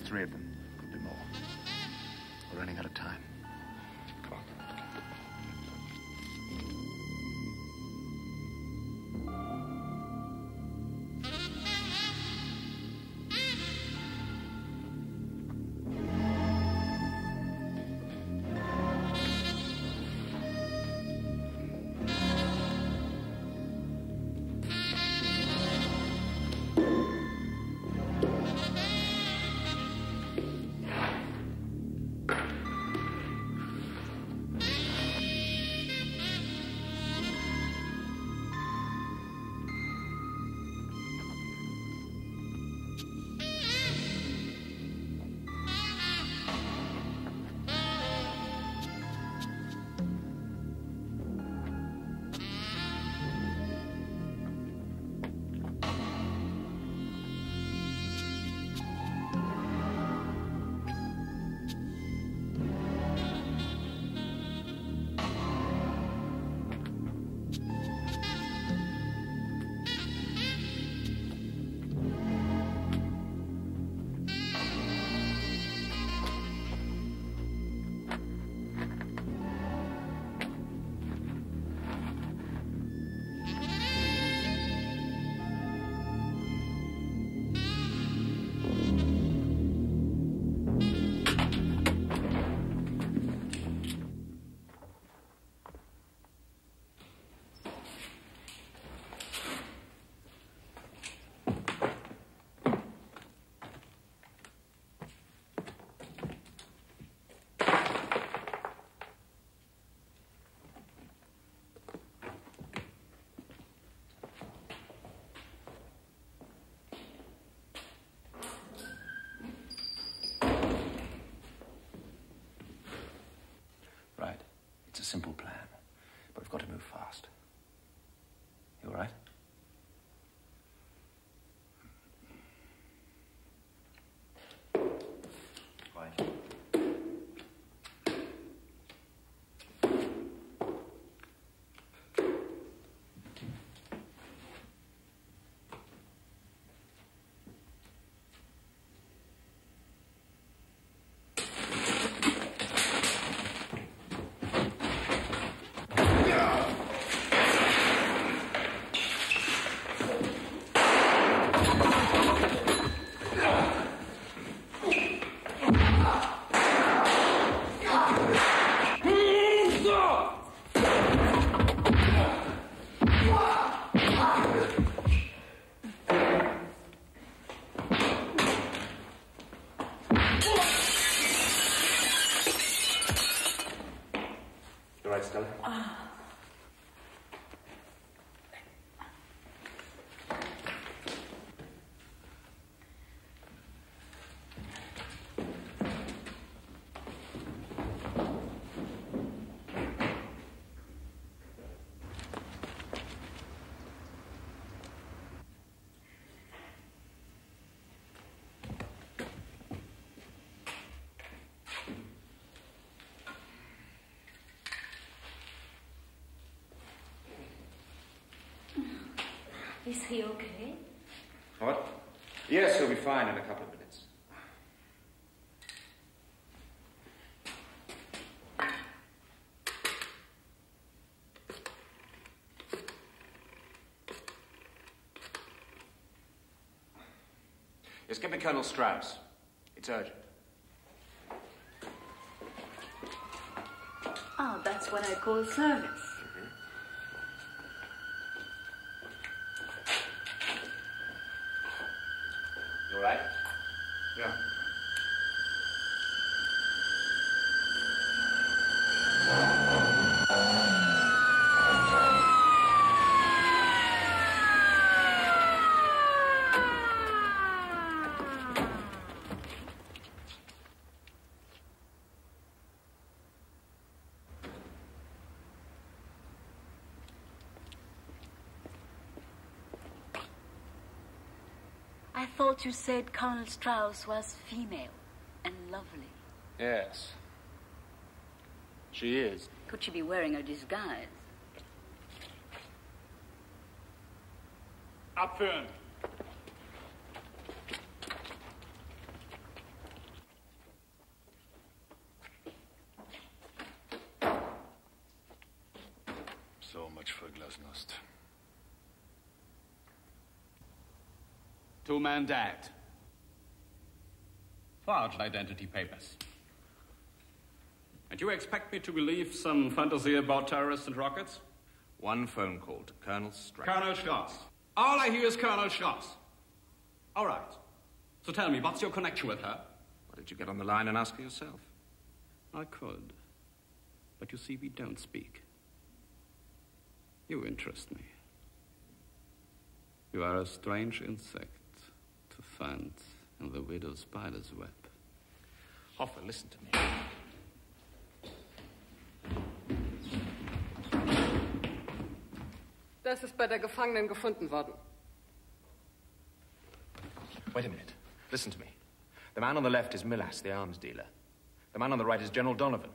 Three of them. Could be more. We're running out of time. Come on. Right. It's a simple plan, but we've got to move fast. You all right? Right. Stella. Is he okay? What? Yes, he'll be fine in a couple of minutes. Yes, get me Colonel Strauss. It's urgent. Oh, that's what I call service. You all right? Yeah. I thought you said Colonel Strauss was female and lovely. Yes. She is. Could she be wearing a disguise? Abführen. So much for Glasnost. Two-man dad. Forged identity papers. And you expect me to believe some fantasy about terrorists and rockets? One phone call to Colonel Strauss. Colonel Strauss. All I hear is Colonel Strauss. All right. So tell me, what's your connection with her? Why did you get on the line and ask her yourself? I could. But you see, we don't speak. You interest me. You are a strange insect to find in the widow spider's web. Hoffer, listen to me. Das ist bei der Gefangenen gefunden worden. Wait a minute. Listen to me. The man on the left is Millas, the arms dealer. The man on the right is General Donovan.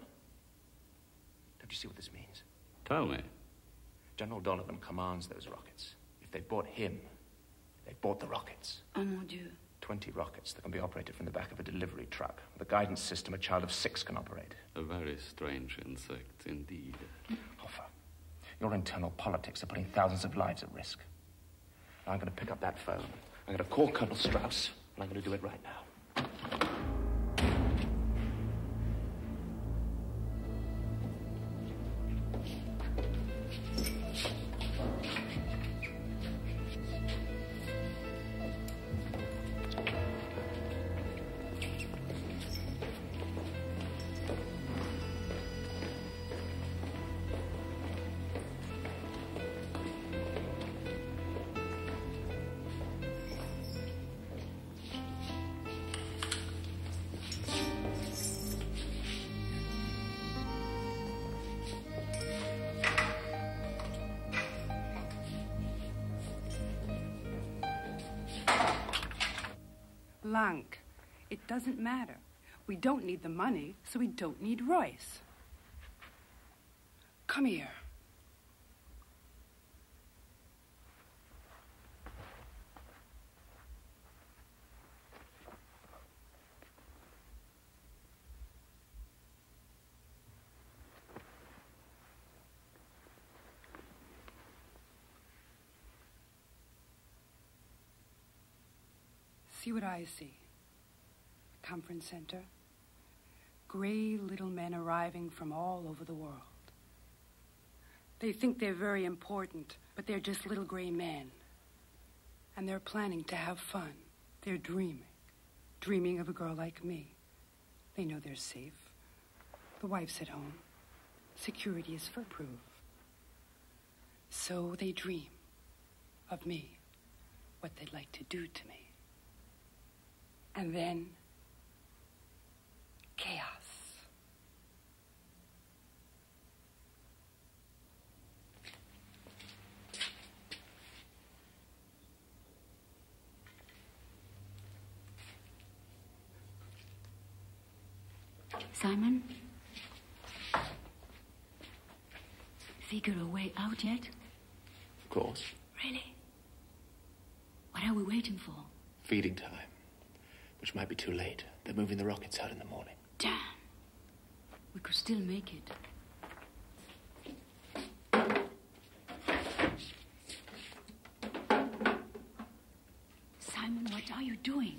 Don't you see what this means? Tell me. General Donovan commands those rockets. If they bought him, they bought the rockets. Oh, mon Dieu. 20 rockets that can be operated from the back of a delivery truck. With a guidance system a child of 6 can operate. A very strange insect indeed. Hoffer, your internal politics are putting thousands of lives at risk. Now I'm going to pick up that phone. I'm going to call Colonel Strauss, and I'm going to do it right now. Blanc. It doesn't matter. We don't need the money, so we don't need Royce. Come here. See what I see. Conference center. Gray little men arriving from all over the world. They think they're very important, but they're just little gray men. And they're planning to have fun. They're dreaming of a girl like me. They know they're safe. The wife's at home. security is foolproof. So they dream of me, what they'd like to do to me. And then, chaos. Simon? Figure a way out yet? Of course. Really? What are we waiting for? Feeding time. Which might be too late. They're moving the rockets out in the morning. Damn. We could still make it. Simon, what are you doing?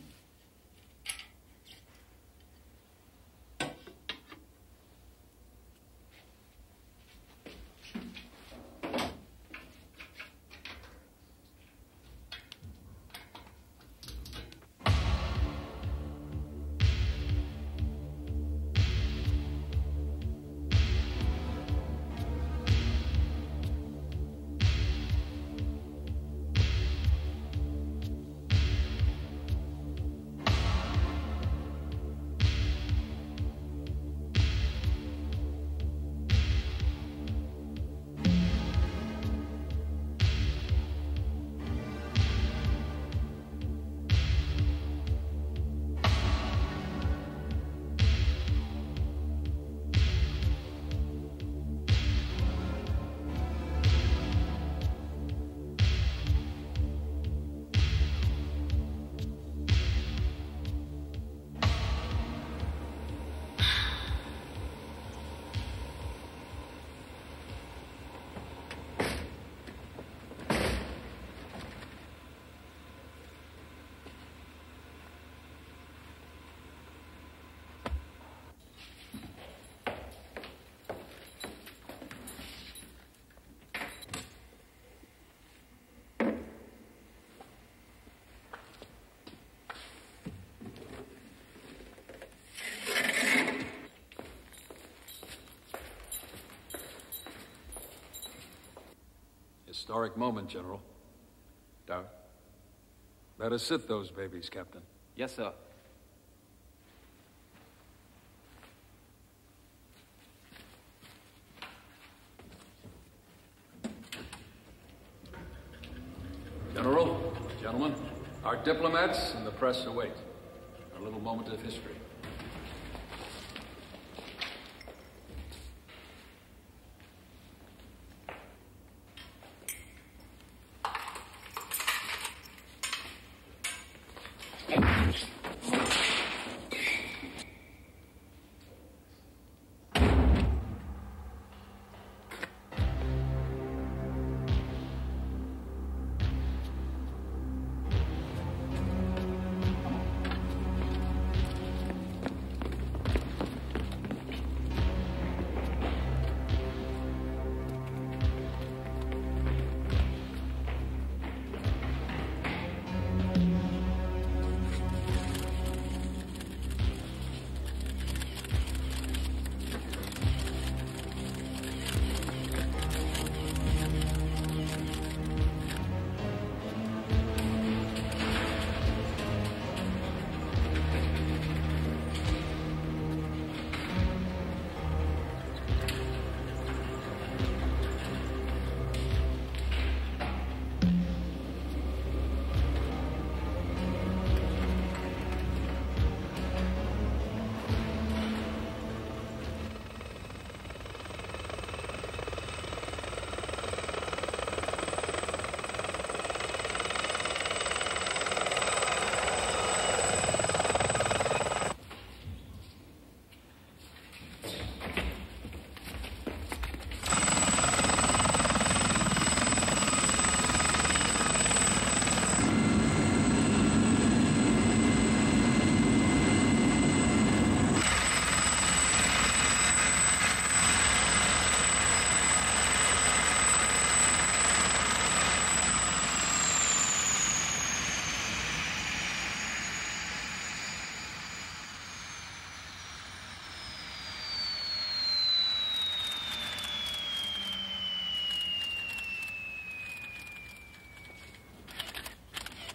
Historic moment, General. Doug? Better sit those babies, Captain. Yes, sir. General, gentlemen, our diplomats and the press await. A little moment of history.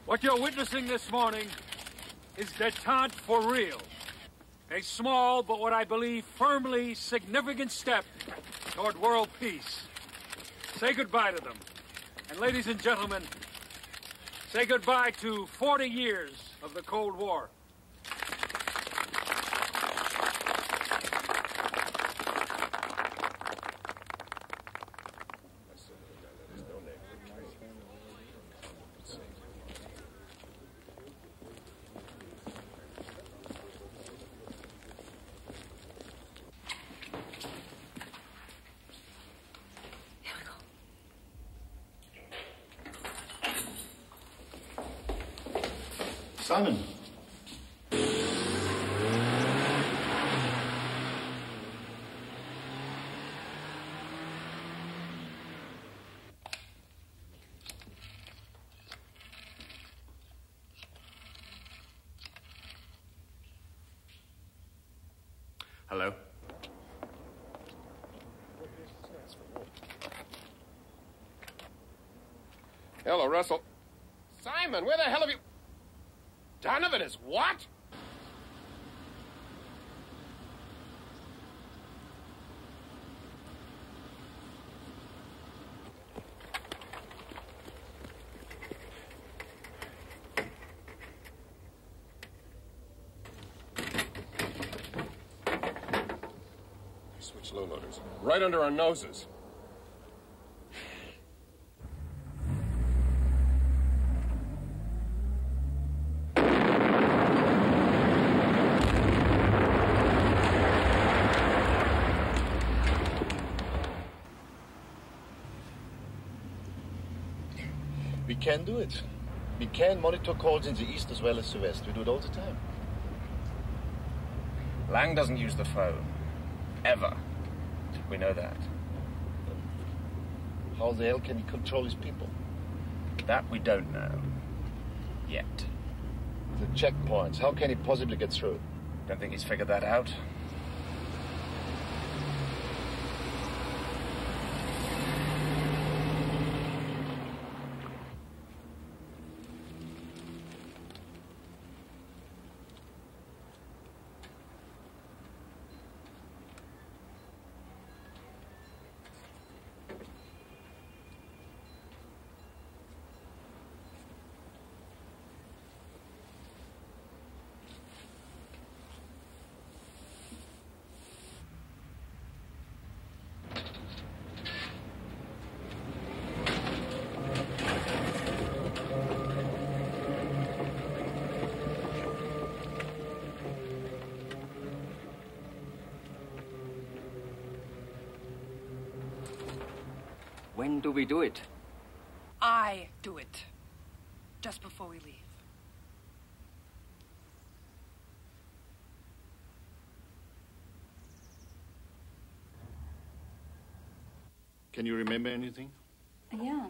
What you're witnessing this morning is détente for real. A small, but what I believe firmly significant step toward world peace. Say goodbye to them. And ladies and gentlemen, say goodbye to 40 years of the Cold War. Simon. Hello? Hello, Russell. Simon, where the hell have you... Donovan is what? Switch low loaders. Right under our noses. We can do it. We can monitor calls in the east as well as the west. We do it all the time. Lang doesn't use the phone. Ever. We know that. How the hell can he control his people? That we don't know. Yet. The checkpoints. How can he possibly get through? Don't think he's figured that out. When do we do it? I do it. Just before we leave. Can you remember anything? Yeah.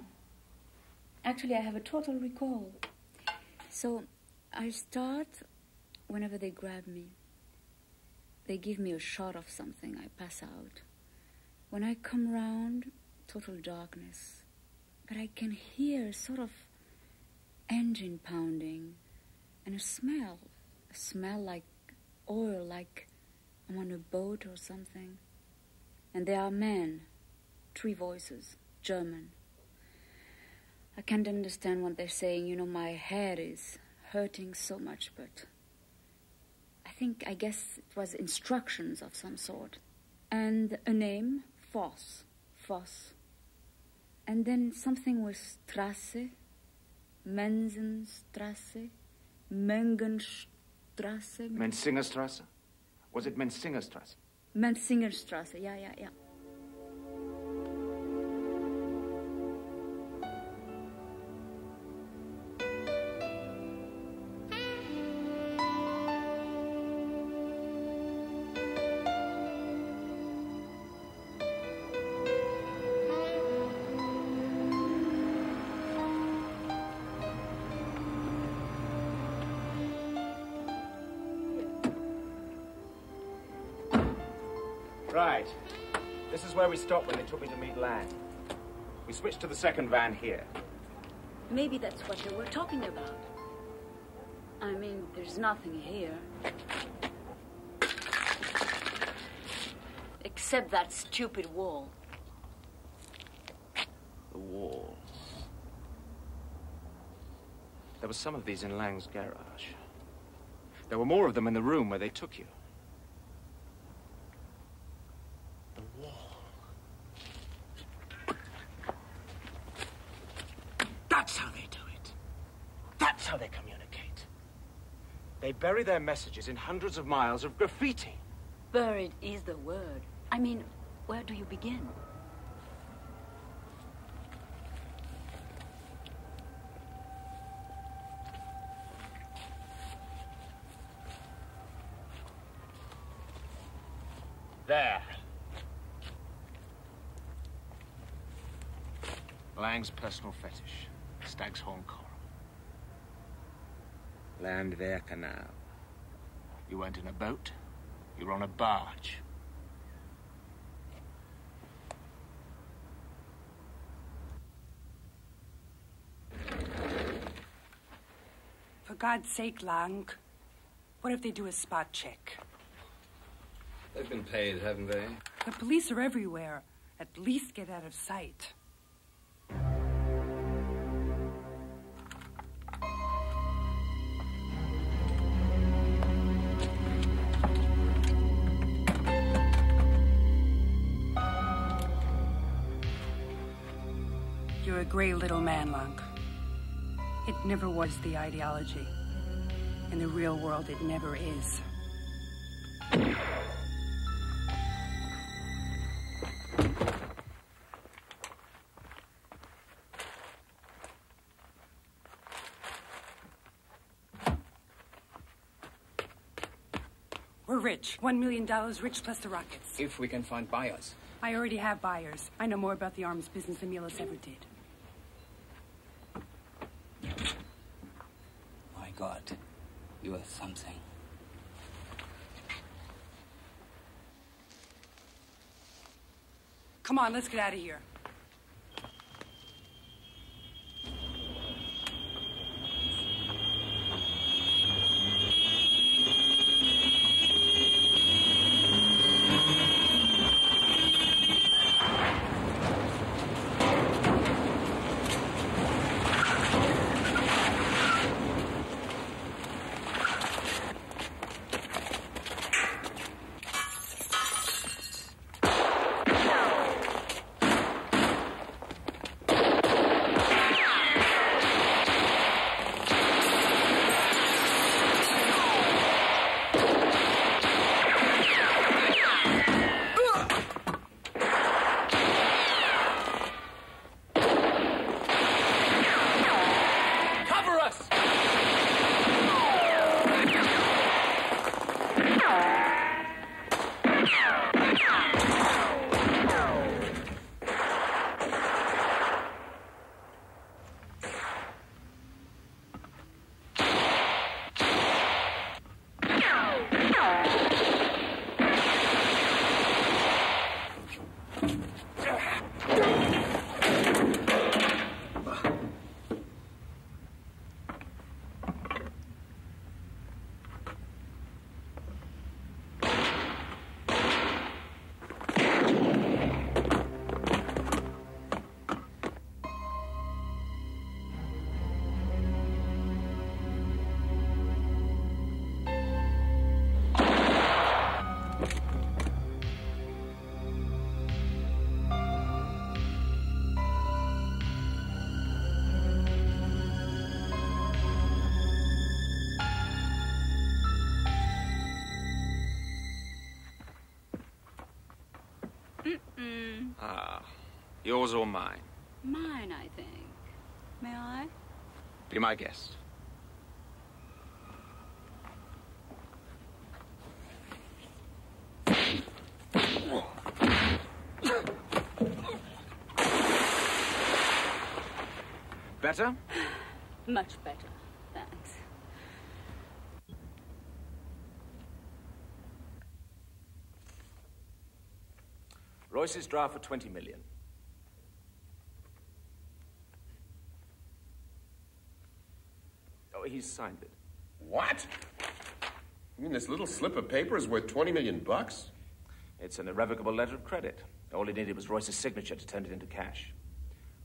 Actually, I have a total recall. So, I start whenever they grab me. They give me a shot of something, I pass out. When I come round, total darkness. But I can hear sort of engine pounding and a smell like oil, like I'm on a boat or something. And there are men, 3 voices, German. I can't understand what they're saying. You know, my head is hurting so much, but I guess it was instructions of some sort. And a name, Voss. And then something with Strasse, Mensenstrasse, Mengenstrasse. Mensingerstrasse? Was it Mensingerstrasse? Mensingerstrasse, yeah. Right. This is where we stopped when they took me to meet Lang. We switched to the second van here. Maybe that's what they were talking about. I mean, there's nothing here. Except that stupid wall. The wall. There were some of these in Lang's garage. There were more of them in the room where they took you. The wall. That's how they do it. That's how they communicate. They bury their messages in hundreds of miles of graffiti. Buried is the word. I mean, where do you begin? There. Lang's personal fetish. Stag's horn coral. Landwehr Canal. You weren't in a boat. You were on a barge. For God's sake, Lang, what if they do a spot check? They've been paid, haven't they? The police are everywhere. At least get out of sight. You're a gray little man, Lang. It never was the ideology. In the real world, it never is. We're rich. $1 million rich plus the rockets. If we can find buyers. I already have buyers. I know more about the arms business than Milos ever did. My God, you are something. Come on, let's get out of here. Yours or mine? Mine, I think. May I? Be my guest. Better? Much better, thanks. Royce's draft for 20 million. he's signed it. What? You mean this little slip of paper is worth 20 million bucks? It's an irrevocable letter of credit. All it needed was Royce's signature to turn it into cash.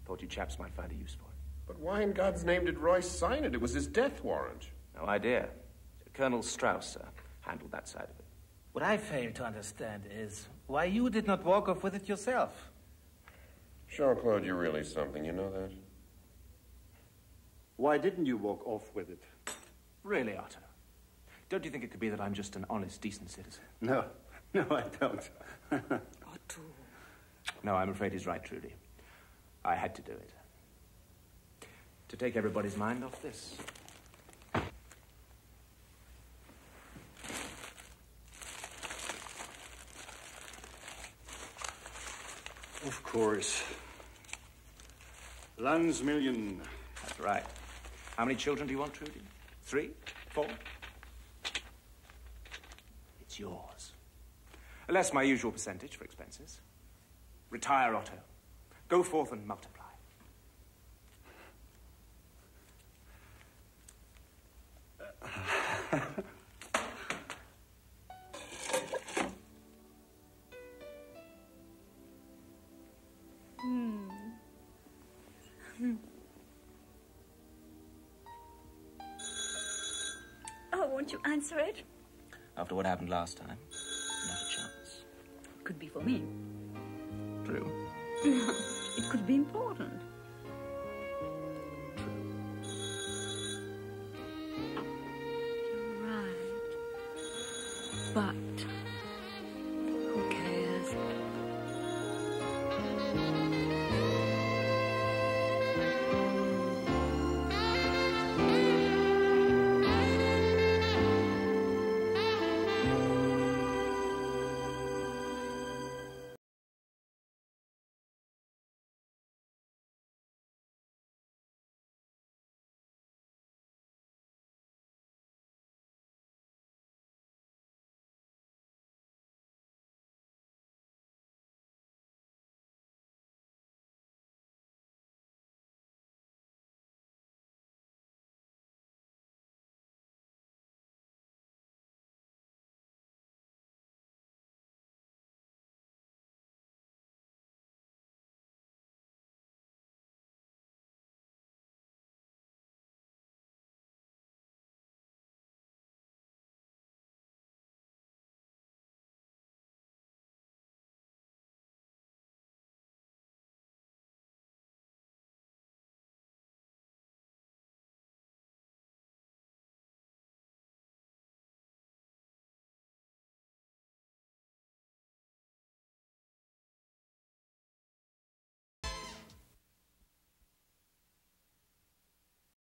Thought you chaps might find a use for it. But why in God's name did Royce sign it? It was his death warrant. No idea. Colonel Strauss handled that side of it. What I fail to understand is why you did not walk off with it yourself. Jean-Claude, you're really something, you know that? Why didn't you walk off with it? Really, Otto? Don't you think it could be that I'm just an honest, decent citizen? No, I don't. Otto. No, I'm afraid he's right, Trudy. I had to do it. To take everybody's mind off this. Of course. Landsmillion. That's right. How many children do you want, Trudy? 3? 4? It's yours. Less my usual percentage for expenses. Retire, Otto. Go forth and multiply. Oh, won't you answer it? After what happened last time, not a chance. Could be for me. True. It could be important.